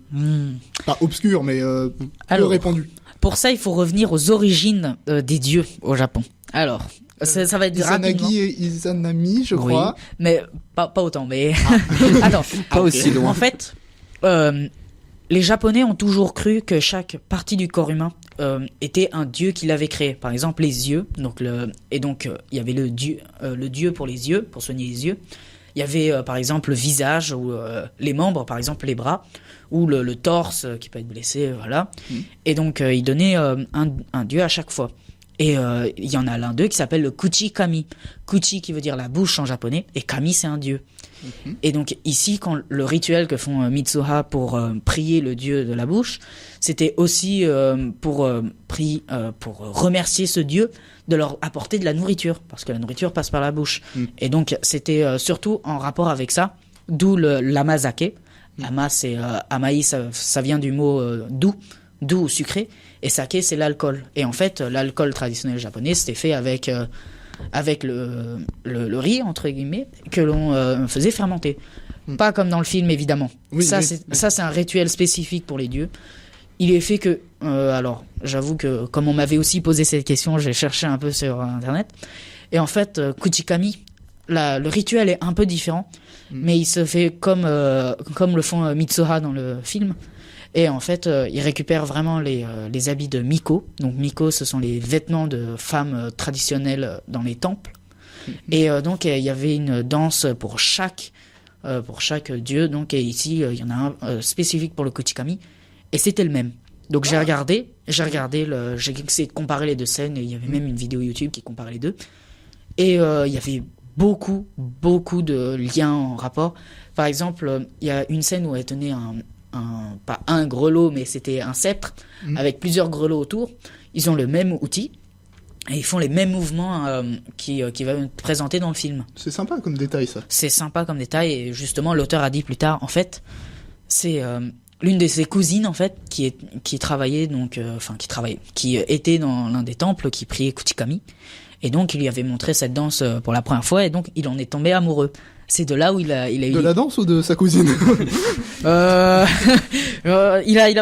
Speaker 1: pas obscur, mais peu
Speaker 5: Alors,
Speaker 1: répandu?
Speaker 5: pour ça, il faut revenir aux origines des dieux au Japon. Alors, ça va être rapidement.
Speaker 1: Izanagi et Izanami, je
Speaker 5: Oui,
Speaker 1: crois.
Speaker 5: mais pas autant. Mais attends,
Speaker 2: Pas aussi loin.
Speaker 5: en fait, les Japonais ont toujours cru que chaque partie du corps humain était un dieu qui l'avait créé. Par exemple, les yeux. Donc il y avait le dieu pour les yeux, pour soigner les yeux. Il y avait par exemple le visage ou les membres, par exemple les bras, ou le torse qui peut être blessé, voilà. Et donc il donnait un dieu à chaque fois. Et il y en a l'un d'eux qui s'appelle le Kuchi Kami. Kuchi qui veut dire la bouche en japonais, et Kami c'est un dieu. Et donc ici, quand le rituel que font Mitsuha pour prier le dieu de la bouche, c'était aussi pour remercier ce dieu de leur apporter de la nourriture, parce que la nourriture passe par la bouche. Et donc c'était surtout en rapport avec ça, d'où l'amazake. Ama, c'est amaï, ça vient du mot doux ou sucré, et sake c'est l'alcool. Et en fait, l'alcool traditionnel japonais, c'était fait avec le riz entre guillemets que l'on faisait fermenter. Pas comme dans le film, évidemment.
Speaker 1: Oui,
Speaker 5: ça,
Speaker 1: oui.
Speaker 5: c'est un rituel spécifique pour les dieux. Il est fait que... alors, j'avoue que comme on m'avait aussi posé cette question, j'ai cherché un peu sur Internet. Et en fait, Kuchikami, le rituel est un peu différent. Mais il se fait comme le font Mitsuha dans le film. Et en fait, il récupère vraiment les habits de Miko. Donc Miko, ce sont les vêtements de femmes traditionnelles dans les temples. Et donc, il y avait une danse pour chaque dieu. Donc, et ici, il y en a un spécifique pour le Kuchikami. Et c'était le même. Donc, j'ai essayé de comparer les deux scènes. Et il y avait même une vidéo YouTube qui comparait les deux. Et il y avait beaucoup de liens en rapport. Par exemple, il y a une scène où elle tenait pas un grelot, mais c'était un sceptre avec plusieurs grelots autour. Ils ont le même outil et ils font les mêmes mouvements qui va être présenté dans le film.
Speaker 1: C'est sympa comme détail, ça.
Speaker 5: C'est sympa comme détail et justement l'auteur a dit plus tard, en fait, c'est l'une de ses cousines en fait qui était dans l'un des temples, qui priait Kuchikami, et donc il lui avait montré cette danse pour la première fois et donc il en est tombé amoureux. C'est de là où il a eu...
Speaker 1: De la danse ou de sa cousine?
Speaker 5: il a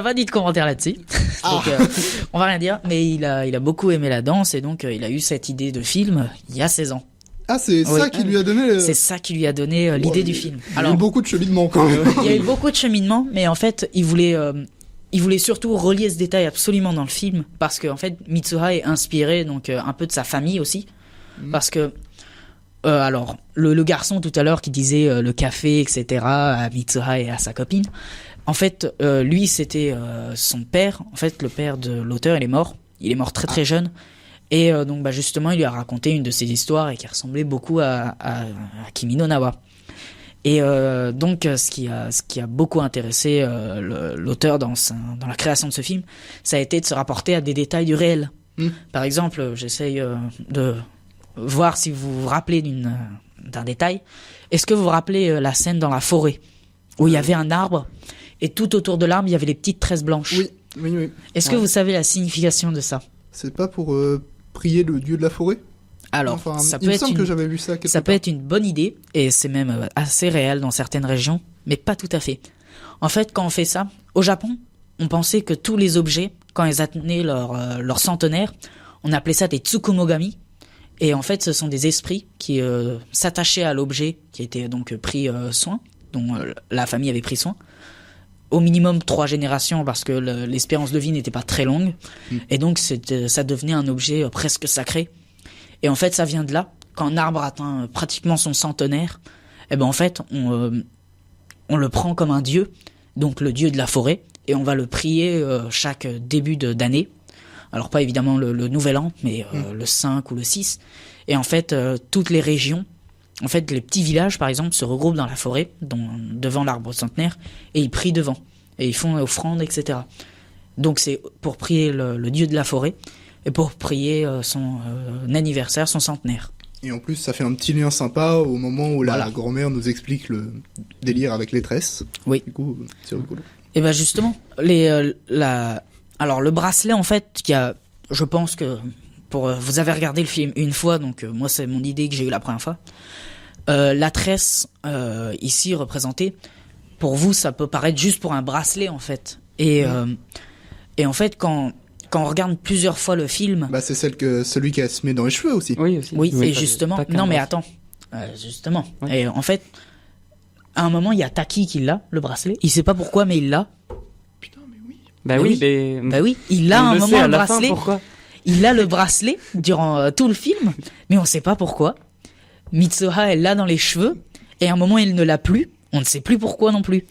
Speaker 5: pas dit de commentaire là-dessus. Donc, on va rien dire, mais il a beaucoup aimé la danse et donc il a eu cette idée de film il y a 16 ans.
Speaker 1: Ah, c'est ça qui lui a donné...
Speaker 5: C'est ça qui lui a donné l'idée du film.
Speaker 1: Il y a eu beaucoup de cheminement quand même.
Speaker 5: Il y a eu beaucoup de cheminement, mais en fait, il voulait surtout relier ce détail absolument dans le film parce que en fait, Mitsuha est inspiré donc un peu de sa famille aussi, parce que alors le garçon tout à l'heure qui disait le café, etc. à Mitsuha et à sa copine. En fait, lui, c'était son père. En fait, le père de l'auteur, il est mort. Il est mort très très jeune. Et donc, justement, il lui a raconté une de ses histoires et qui ressemblait beaucoup à Kimi no Na wa. Et donc, ce qui a beaucoup intéressé l'auteur dans la création de ce film, ça a été de se rapporter à des détails du réel. Par exemple, j'essaye de voir si vous vous rappelez d'un détail. Est-ce que vous vous rappelez la scène dans la forêt où il y avait un arbre et tout autour de l'arbre, il y avait les petites tresses blanches?
Speaker 1: Oui.
Speaker 5: Est-ce que vous savez la signification de ça?
Speaker 1: C'est pas pour prier le dieu de la forêt?
Speaker 5: Alors,
Speaker 1: Enfin,
Speaker 5: ça
Speaker 1: il
Speaker 5: peut
Speaker 1: me
Speaker 5: être
Speaker 1: semble que j'avais vu ça quelque
Speaker 5: ça peut
Speaker 1: part.
Speaker 5: être une bonne idée et c'est même assez réel dans certaines régions, mais pas tout à fait. En fait, quand on fait ça, au Japon, on pensait que tous les objets, quand ils atteignaient leur centenaire, on appelait ça des tsukumogami. Et en fait, ce sont des esprits qui s'attachaient à l'objet qui était donc pris soin, dont la famille avait pris soin. Au minimum 3 générations parce que l'espérance de vie n'était pas très longue. Et donc, ça devenait un objet presque sacré. Et en fait, ça vient de là. Quand un arbre atteint pratiquement son centenaire, en fait, on le prend comme un dieu, donc le dieu de la forêt, et on va le prier chaque début d'année. Alors pas évidemment le nouvel an, mais le 5 ou le 6. Et en fait, toutes les régions, en fait, les petits villages, par exemple, se regroupent dans la forêt, devant l'arbre centenaire, et ils prient devant. Et ils font offrande, etc. Donc c'est pour prier le dieu de la forêt, et pour prier son anniversaire, son centenaire.
Speaker 1: Et en plus, ça fait un petit lien sympa au moment où
Speaker 5: Voilà.
Speaker 1: la grand-mère nous explique le délire avec les tresses.
Speaker 5: Oui.
Speaker 1: Du coup, c'est rigolo.
Speaker 5: Et ben justement, alors le bracelet, en fait, je pense que vous avez regardé le film une fois, donc moi c'est mon idée que j'ai eue la première fois. La tresse ici représentée, pour vous ça peut paraître juste pour un bracelet en fait. Et en fait quand on regarde plusieurs fois le film,
Speaker 1: Bah, c'est celui qui se met dans les cheveux aussi.
Speaker 6: Oui, aussi.
Speaker 5: oui, et
Speaker 6: pas-
Speaker 5: justement,
Speaker 6: pas qu'un
Speaker 5: non mais
Speaker 6: bracelet.
Speaker 5: attends, justement,
Speaker 6: Ouais.
Speaker 5: et en fait, à un moment il y a Taki qui l'a, le bracelet, il sait pas pourquoi mais il l'a.
Speaker 6: Bah
Speaker 5: Bah
Speaker 6: oui,
Speaker 5: oui.
Speaker 6: mais.
Speaker 5: Bah oui, il a
Speaker 6: on
Speaker 5: un
Speaker 6: le sait
Speaker 5: moment
Speaker 6: à
Speaker 5: le
Speaker 6: la fin,
Speaker 5: bracelet.
Speaker 6: pourquoi
Speaker 5: Il a le bracelet durant tout le film, mais on sait pas pourquoi. Mitsuha, elle l'a dans les cheveux, et à un moment, elle ne l'a plus. On ne sait plus pourquoi non plus.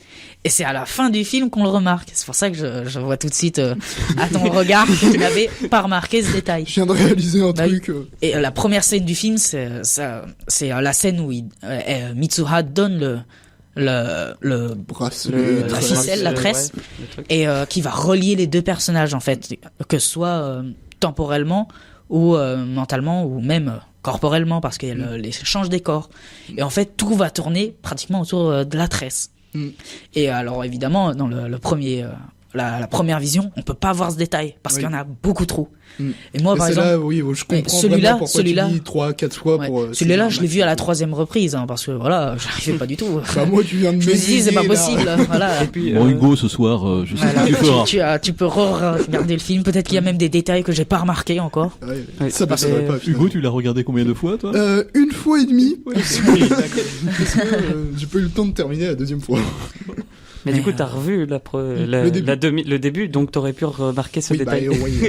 Speaker 5: Et c'est à la fin du film qu'on le remarque. C'est pour ça que je vois tout de suite à ton regard que tu n'avais pas remarqué ce détail.
Speaker 1: Je viens de réaliser un
Speaker 5: Bah
Speaker 1: truc.
Speaker 5: Et la première scène du film, c'est la scène où Mitsuha donne le
Speaker 1: Bracelet.
Speaker 5: la ficelle, la tresse,
Speaker 6: ouais, le truc.
Speaker 5: et qui va relier les deux personnages en fait, que ce soit temporellement ou mentalement ou même corporellement parce qu'il y a l'échange des corps. Et en fait, tout va tourner pratiquement autour de la tresse. Et alors évidemment, dans le premier la première vision, on peut pas voir ce détail parce
Speaker 1: Oui.
Speaker 5: qu'il y en a beaucoup trop.
Speaker 1: Mm.
Speaker 5: Et moi,
Speaker 1: Mais
Speaker 5: par
Speaker 1: c'est
Speaker 5: exemple,
Speaker 1: là, oui, je comprends
Speaker 5: celui-là-
Speaker 1: vraiment pourquoi
Speaker 5: celui-là-
Speaker 1: tu dis 3-4 fois
Speaker 5: ouais,
Speaker 1: pour...
Speaker 5: celui-là, je l'ai vu à la
Speaker 1: maximum.
Speaker 5: 3e reprise, hein, parce que voilà, j'arrivais pas du tout.
Speaker 1: Bah, moi, tu viens de
Speaker 5: Je me suis dit, c'est pas
Speaker 1: m'aiguiller, là.
Speaker 5: possible, voilà.
Speaker 6: Et puis,
Speaker 4: Bon, Hugo, ce soir, je sais
Speaker 5: Voilà,
Speaker 4: ce que tu feras.
Speaker 5: tu peux regarder le film. Peut-être qu'il y a même des détails que j'ai pas remarqués encore.
Speaker 1: Ouais,
Speaker 6: Oui.
Speaker 1: ça
Speaker 5: Parce
Speaker 1: m'étonnerait
Speaker 5: que-
Speaker 1: pas, finalement.
Speaker 4: Hugo, tu l'as regardé combien de fois, toi
Speaker 1: Une fois et demie. Parce que j'ai pas eu le temps de terminer la deuxième fois.
Speaker 6: Mais du coup, t'as revu le début, donc t'aurais pu remarquer ce
Speaker 1: Oui,
Speaker 6: détail.
Speaker 1: oui.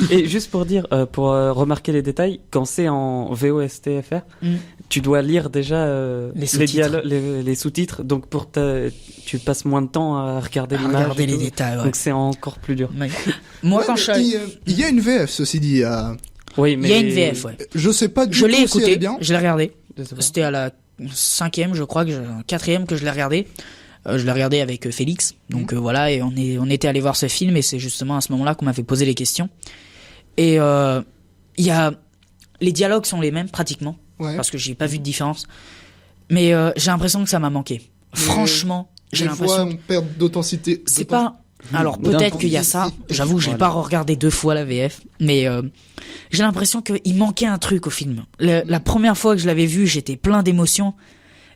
Speaker 6: Et juste pour dire, pour remarquer les détails, quand c'est en VOSTFR, tu dois lire déjà
Speaker 5: Les sous-titres.
Speaker 6: les sous-titres, donc tu passes moins de temps à regarder l'image.
Speaker 5: Regarder
Speaker 6: et
Speaker 5: les
Speaker 6: tout.
Speaker 5: détails, ouais.
Speaker 6: Donc c'est encore plus dur.
Speaker 5: Mais- Moi,
Speaker 1: Ouais,
Speaker 5: quand
Speaker 1: mais
Speaker 5: je suis...
Speaker 1: il y a une VF, ceci dit.
Speaker 6: Oui, mais
Speaker 5: Il y a une VF, ouais.
Speaker 1: Je sais pas du
Speaker 5: Je
Speaker 1: tout
Speaker 5: l'ai
Speaker 1: si elle
Speaker 5: écouté,
Speaker 1: est bien.
Speaker 5: je l'ai regardé.
Speaker 6: Je sais pas.
Speaker 5: C'était à la 5e, je crois, 4e que je l'ai regardé. Je l'ai regardé avec Félix. Donc voilà, et on était allé voir ce film, et c'est justement à ce moment-là qu'on m'avait posé les questions. Et il y a... Les dialogues sont les mêmes, pratiquement,
Speaker 1: Ouais.
Speaker 5: parce que j'ai pas vu de différence. Mais j'ai l'impression que ça m'a manqué. Franchement, j'ai
Speaker 1: Les voix
Speaker 5: l'impression...
Speaker 1: ont perte d'authenticité.
Speaker 5: C'est pas... Alors peut-être qu'il y a ça, j'avoue que j'ai pas regardé 2 fois la VF, mais j'ai l'impression qu'il manquait un truc au film. La première fois que je l'avais vu, j'étais plein d'émotions,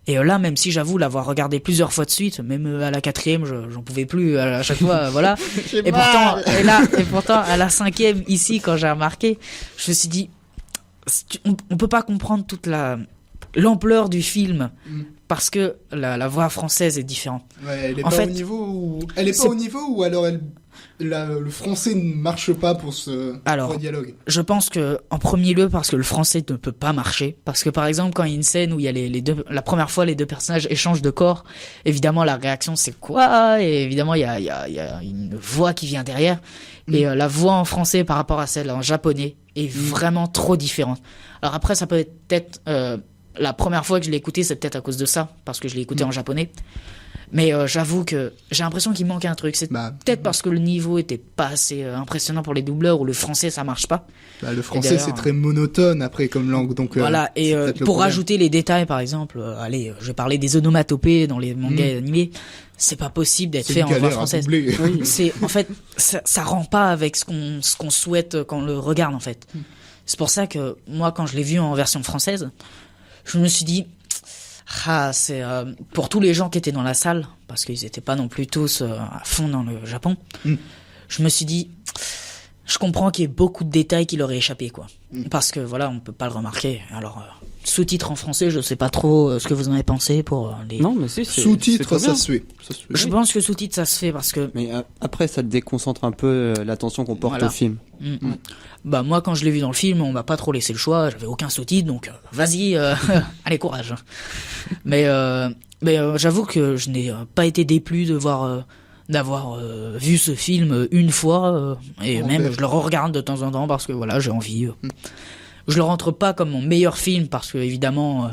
Speaker 5: et là, même si j'avoue l'avoir regardé plusieurs fois de suite, même à la 4e, j'en pouvais plus à chaque fois, voilà. Et pourtant, à la 5e, ici, quand j'ai remarqué, je me suis dit, on peut pas comprendre toute l'ampleur du film, parce que la voix française est différente.
Speaker 1: Ouais, elle est
Speaker 5: En
Speaker 1: pas
Speaker 5: fait,
Speaker 1: au niveau où... Elle est pas
Speaker 5: c'est-
Speaker 1: au niveau ou alors le français ne marche pas pour ce dialogue.
Speaker 5: Je pense que en premier lieu parce que le français ne peut pas marcher, parce que par exemple quand il y a une scène où il y a les deux, la première fois les deux personnages échangent de corps, évidemment la réaction c'est quoi, et évidemment il y a une voix qui vient derrière, et la voix en français par rapport à celle en japonais est vraiment trop différente. Alors après ça peut être la première fois que je l'ai écouté, c'est peut-être à cause de ça, parce que je l'ai écouté en japonais. Mais j'avoue que j'ai l'impression qu'il manquait un truc. C'est peut-être parce que le niveau était pas assez impressionnant pour les doubleurs, ou le français ça marche pas.
Speaker 1: Le français c'est très monotone après comme langue, donc
Speaker 5: voilà. Et pour rajouter les détails, par exemple, allez, je vais parler des onomatopées dans les mangas animés. C'est pas possible d'être fait en voix française. Oui, c'est en fait ça rend pas avec ce qu'on souhaite quand on le regarde en fait. C'est pour ça que moi quand je l'ai vu en version française, je me suis dit c'est pour tous les gens qui étaient dans la salle, parce qu'ils étaient pas non plus tous à fond dans le Japon. Je me suis dit, je comprends qu'il y ait beaucoup de détails qui leur aient échappé, quoi. Parce que voilà, on peut pas le remarquer. Alors sous-titres en français, je sais pas trop ce que vous en avez pensé pour les.
Speaker 6: Non, mais si.
Speaker 1: Sous-titres, ça se fait.
Speaker 5: Je pense que sous-titres, ça se fait parce que.
Speaker 2: Mais après, ça te déconcentre un peu l'attention qu'on porte au film.
Speaker 5: Bah moi, quand je l'ai vu dans le film, on m'a pas trop laissé le choix. J'avais aucun sous-titre, donc vas-y, allez courage. Mais j'avoue que je n'ai pas été déplu d'avoir vu ce film une fois, et même je le regarde de temps en temps parce que voilà, j'ai envie. Je le rentre pas comme mon meilleur film parce que évidemment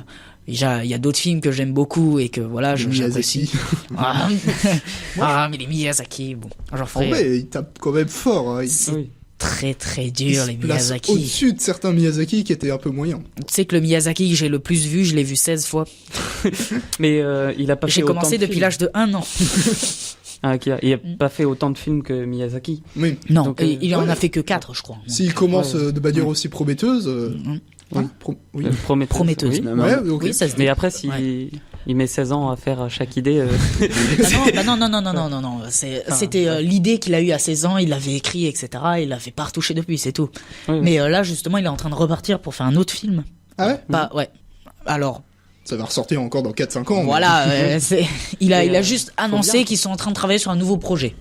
Speaker 5: il y a d'autres films que j'aime beaucoup et que voilà, j'apprécie. Mais les Miyazaki, bon, j'en ferai.
Speaker 1: En vrai, il tape quand même fort. Hein.
Speaker 5: C'est très très dur, les Miyazaki.
Speaker 1: Au-dessus de certains Miyazaki qui étaient un peu moyens.
Speaker 5: Tu sais que le Miyazaki que j'ai le plus vu, je l'ai vu 16 fois.
Speaker 6: Mais il a pas fait
Speaker 5: J'ai
Speaker 6: autant
Speaker 5: commencé
Speaker 6: de
Speaker 5: depuis
Speaker 6: films.
Speaker 5: l'âge de 1 an.
Speaker 6: Il a pas fait autant de films que Miyazaki.
Speaker 1: Oui.
Speaker 5: Non,
Speaker 6: Donc,
Speaker 5: il en a fait que 4, je crois.
Speaker 1: S'il commence de manière aussi prometteuse...
Speaker 5: Prometteuse.
Speaker 6: Oui.
Speaker 1: Ouais, ok.
Speaker 5: Oui, ça se dit.
Speaker 6: Mais après, il met 16 ans à faire chaque idée.
Speaker 5: Non. C'était l'idée qu'il a eue à 16 ans, il l'avait écrit, etc. Il l'avait pas retouché depuis, c'est tout.
Speaker 6: Oui.
Speaker 5: Mais là, justement, il est en train de repartir pour faire un autre film.
Speaker 1: Ah ouais
Speaker 5: Ouais. Alors,
Speaker 1: ça va ressortir encore dans 4-5 ans.
Speaker 5: voilà, il a juste
Speaker 6: bien.
Speaker 5: annoncé qu'ils sont en train de travailler sur un nouveau projet.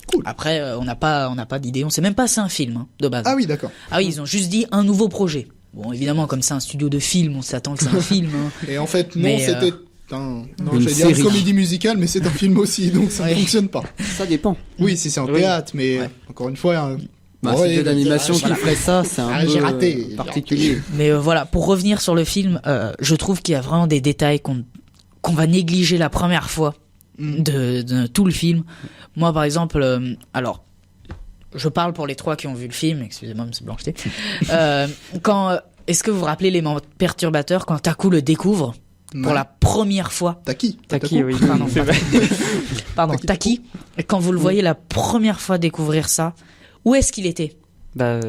Speaker 1: Cool.
Speaker 5: Après, on n'a pas d'idée, on sait même pas si c'est un film, hein, de base.
Speaker 1: Ah oui, d'accord.
Speaker 5: Ah oui, ils ont juste dit un nouveau projet. Bon, évidemment, comme c'est un studio de film, on s'attend que c'est un film. Hein.
Speaker 1: Et en fait, non,
Speaker 5: Mais,
Speaker 1: c'était
Speaker 2: une
Speaker 1: j'allais dire une
Speaker 2: série.
Speaker 1: comédie musicale, mais c'est un film aussi, donc ça ne
Speaker 5: Ouais.
Speaker 1: fonctionne pas.
Speaker 2: Ça dépend.
Speaker 1: Oui, si c'est en
Speaker 6: Oui.
Speaker 1: théâtre, mais encore une fois...
Speaker 2: C'est de l'animation qui ferait ça, c'est un
Speaker 1: j'ai
Speaker 2: peu
Speaker 1: raté.
Speaker 2: particulier.
Speaker 5: Mais voilà, pour revenir sur le film, je trouve qu'il y a vraiment des détails qu'on va négliger la première fois de tout le film. Moi, par exemple, alors, je parle pour les 3 qui ont vu le film, excusez-moi, M. Blanchet. Est-ce que vous vous rappelez les moments perturbateurs quand Taku le découvre pour la première fois.
Speaker 1: Taki.
Speaker 6: Taki, oui.
Speaker 5: Pardon,
Speaker 6: C'est vrai.
Speaker 5: Pardon, Taki. Et quand vous le voyez la première fois découvrir ça, où est-ce qu'il était?
Speaker 6: Bah,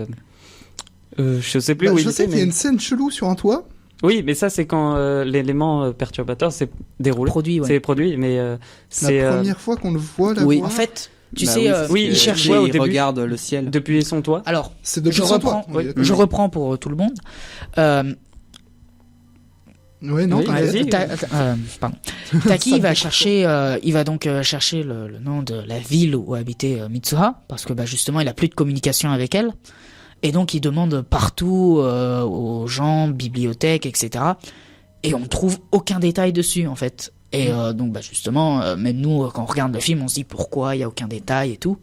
Speaker 6: je sais plus
Speaker 1: Bah,
Speaker 6: où
Speaker 1: je
Speaker 6: il
Speaker 1: sais
Speaker 6: était.
Speaker 1: qu'il y a une scène chelou sur un toit.
Speaker 6: Oui, mais ça, c'est quand l'élément perturbateur s'est déroulé.
Speaker 5: Produit, ouais.
Speaker 6: C'est produit, mais c'est.
Speaker 1: La première fois qu'on le voit là.
Speaker 2: Oui.
Speaker 5: En fait, tu
Speaker 2: Bah
Speaker 5: sais,
Speaker 6: oui,
Speaker 5: il
Speaker 6: il
Speaker 5: cherche.
Speaker 6: cherchait au
Speaker 2: il
Speaker 6: début.
Speaker 2: regarde le ciel.
Speaker 6: Depuis son toit.
Speaker 5: Alors,
Speaker 1: c'est de
Speaker 5: je reprends. Je reprends pour tout le monde.
Speaker 1: Ouais, non,
Speaker 6: Oui,
Speaker 1: t'inquiète.
Speaker 6: vas-y.
Speaker 5: Pardon. Taki il va chercher, il va donc chercher le nom de la ville où habitait Mitsuha, parce que bah, justement il a plus de communication avec elle, et donc il demande partout aux gens, bibliothèques, etc. Et on trouve aucun détail dessus en fait. Et donc bah, justement, même nous quand on regarde le film, on se dit pourquoi il y a aucun détail et tout.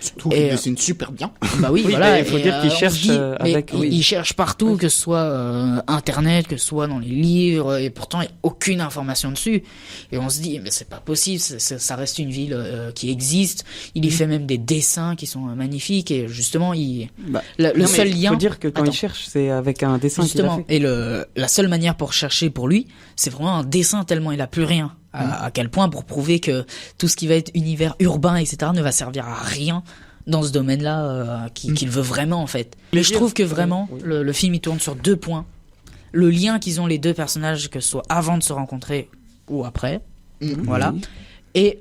Speaker 1: Surtout
Speaker 5: Et,
Speaker 1: qu'il dessine super bien.
Speaker 5: Bah oui,
Speaker 6: Oui,
Speaker 5: voilà.
Speaker 6: bah, il faut
Speaker 5: et,
Speaker 6: dire qu'il
Speaker 5: on se
Speaker 6: cherche,
Speaker 5: dit, mais
Speaker 6: avec-
Speaker 5: il,
Speaker 6: oui.
Speaker 5: il cherche partout, que ce soit internet, que ce soit dans les livres, et pourtant il n'y a aucune information dessus. Et on se dit, mais c'est pas possible, ça reste une ville qui existe. Il y fait même des dessins qui sont magnifiques, et justement,
Speaker 2: Bah,
Speaker 5: le
Speaker 6: Non, mais
Speaker 5: seul lien.
Speaker 6: faut dire que quand
Speaker 5: Attends.
Speaker 6: il cherche, c'est avec un dessin qu'il a
Speaker 5: Justement,
Speaker 6: fait.
Speaker 5: et la seule manière pour chercher pour lui, c'est vraiment un dessin tellement il a plus rien. À quel point pour prouver que tout ce qui va être univers urbain, etc., ne va servir à rien dans ce domaine-là qu'il veut vraiment en fait. Mais je trouve que vraiment
Speaker 6: oui.
Speaker 5: le film il tourne sur 2 points. Le lien qu'ils ont les deux personnages, que ce soit avant de se rencontrer ou après, voilà.
Speaker 2: Oui.
Speaker 5: Et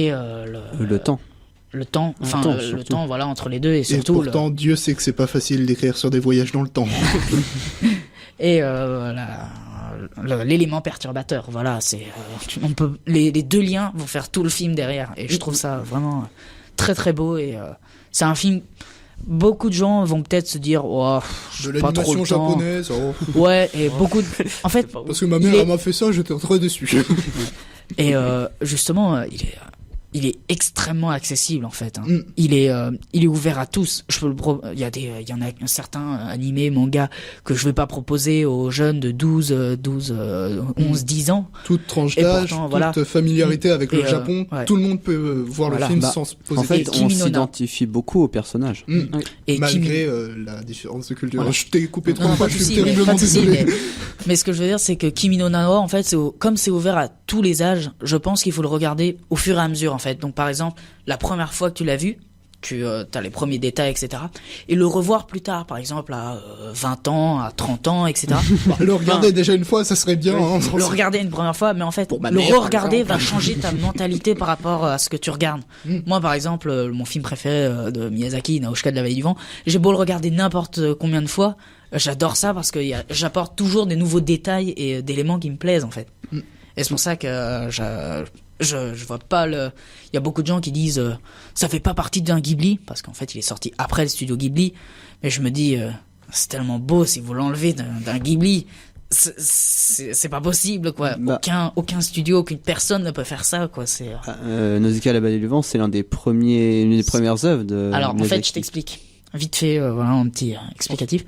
Speaker 2: Le temps.
Speaker 5: le temps,
Speaker 2: Le
Speaker 5: enfin
Speaker 2: temps,
Speaker 5: le
Speaker 2: surtout.
Speaker 5: temps, voilà, entre les deux, et
Speaker 1: Et
Speaker 5: surtout
Speaker 1: pourtant, Dieu sait que c'est pas facile d'écrire sur des voyages dans le temps.
Speaker 5: l'élément perturbateur, voilà, c'est on peut les 2 liens vont faire tout le film derrière, et je trouve ça vraiment très très beau, et c'est un film. Beaucoup de gens vont peut-être se dire, oh,
Speaker 1: De
Speaker 5: pas trop
Speaker 1: l'animation
Speaker 5: le temps.
Speaker 1: japonaise. Oh.
Speaker 5: Ouais, et beaucoup de... En fait,
Speaker 1: Parce que ma mère,
Speaker 5: Il est-
Speaker 1: elle m'a fait ça, j'étais très déçu.
Speaker 5: et justement, il est extrêmement accessible en fait. Hein.
Speaker 1: Mm.
Speaker 5: Il est ouvert à tous. Il y en a certains animés, mangas que je vais pas proposer aux jeunes de 11, 10 ans.
Speaker 1: Toute tranche
Speaker 5: Et
Speaker 1: d'âge,
Speaker 5: pourtant,
Speaker 1: toute
Speaker 5: voilà.
Speaker 1: familiarité avec le
Speaker 5: Et,
Speaker 1: Japon,
Speaker 5: ouais.
Speaker 1: tout le monde peut voir
Speaker 5: Voilà.
Speaker 1: le film
Speaker 2: Bah,
Speaker 1: sans se poser
Speaker 2: En
Speaker 1: de
Speaker 2: fait,
Speaker 1: questions.
Speaker 2: on
Speaker 5: Kimi no Na.
Speaker 2: s'identifie beaucoup au personnage.
Speaker 1: Mm.
Speaker 5: Et
Speaker 1: Malgré la différence de culture.
Speaker 5: Voilà.
Speaker 1: Je t'ai coupé trop
Speaker 5: Non,
Speaker 1: de fois,
Speaker 5: pas
Speaker 1: je
Speaker 5: de
Speaker 1: suis
Speaker 5: souci,
Speaker 1: terriblement
Speaker 5: pas de souci,
Speaker 1: désolé.
Speaker 5: mais ce que je veux dire, c'est que Kimi no Na wa, en fait, comme c'est ouvert à tous les âges, je pense qu'il faut le regarder au fur et à mesure, en fait. Donc, par exemple, la première fois que tu l'as vu, t'as les premiers détails, etc. Et le revoir plus tard, par exemple, à 20 ans, à 30 ans, etc.
Speaker 1: Bah, le regarder déjà une fois, ça serait bien. Hein,
Speaker 5: Le regarder une première fois, mais en fait,
Speaker 1: Pour ma
Speaker 5: le
Speaker 1: mère, par
Speaker 5: re-regarder
Speaker 1: exemple.
Speaker 5: va changer ta mentalité par rapport à ce que tu regardes. Moi, par exemple, mon film préféré de Miyazaki, Nausicaa de la Vallée du Vent, j'ai beau le regarder n'importe combien de fois, j'adore ça parce que j'apporte toujours des nouveaux détails et d'éléments qui me plaisent, en fait. Et c'est pour ça que je vois pas le... Il y a beaucoup de gens qui disent ça fait pas partie d'un Ghibli, parce qu'en fait, il est sorti après le studio Ghibli, mais je me dis c'est tellement beau si vous l'enlevez d'un Ghibli. C'est pas possible, quoi.
Speaker 2: Bah.
Speaker 5: Aucun studio, aucune personne ne peut faire ça, quoi.
Speaker 2: Nausicaa, la vallée du vent, c'est une des premières œuvres de.
Speaker 5: Alors, en fait,
Speaker 2: Miyazaki.
Speaker 5: je t'explique. Vite fait, voilà, un petit explicatif.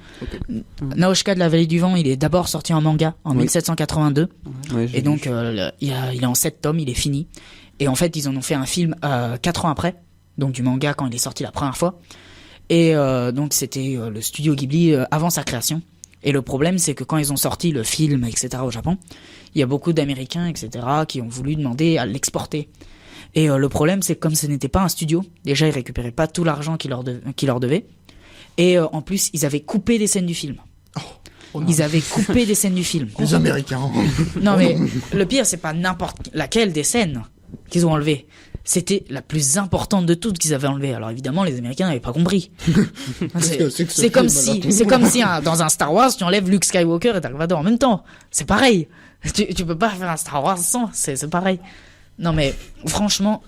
Speaker 5: Nausicaa de la vallée du vent, il est d'abord sorti en manga en
Speaker 2: Oui.
Speaker 5: 1782.
Speaker 2: Ouais, j'ai
Speaker 5: Et donc,
Speaker 2: vu.
Speaker 5: il est en 7 tomes, il est fini. Et en fait, ils en ont fait un film 4 ans après, donc du manga quand il est sorti la première fois. Et donc, c'était le studio Ghibli avant sa création. Et le problème, c'est que quand ils ont sorti le film, etc. au Japon, il y a beaucoup d'Américains, etc. qui ont voulu demander à l'exporter. Et le problème, c'est que comme ce n'était pas un studio, déjà, ils récupéraient pas tout l'argent qu'ils leur devaient. Et en plus, ils avaient coupé des scènes du film.
Speaker 1: Oh non.
Speaker 5: Ils avaient coupé des scènes du film.
Speaker 1: Les Américains.
Speaker 5: Non, mais le pire, c'est pas n'importe laquelle des scènes qu'ils ont enlevées. C'était la plus importante de toutes qu'ils avaient enlevées. Alors évidemment, les Américains n'avaient pas compris. C'est comme si, dans un Star Wars, tu enlèves Luke Skywalker et Dark Vador en même temps. C'est pareil. Tu peux pas faire un Star Wars sans. C'est pareil. Non, mais franchement.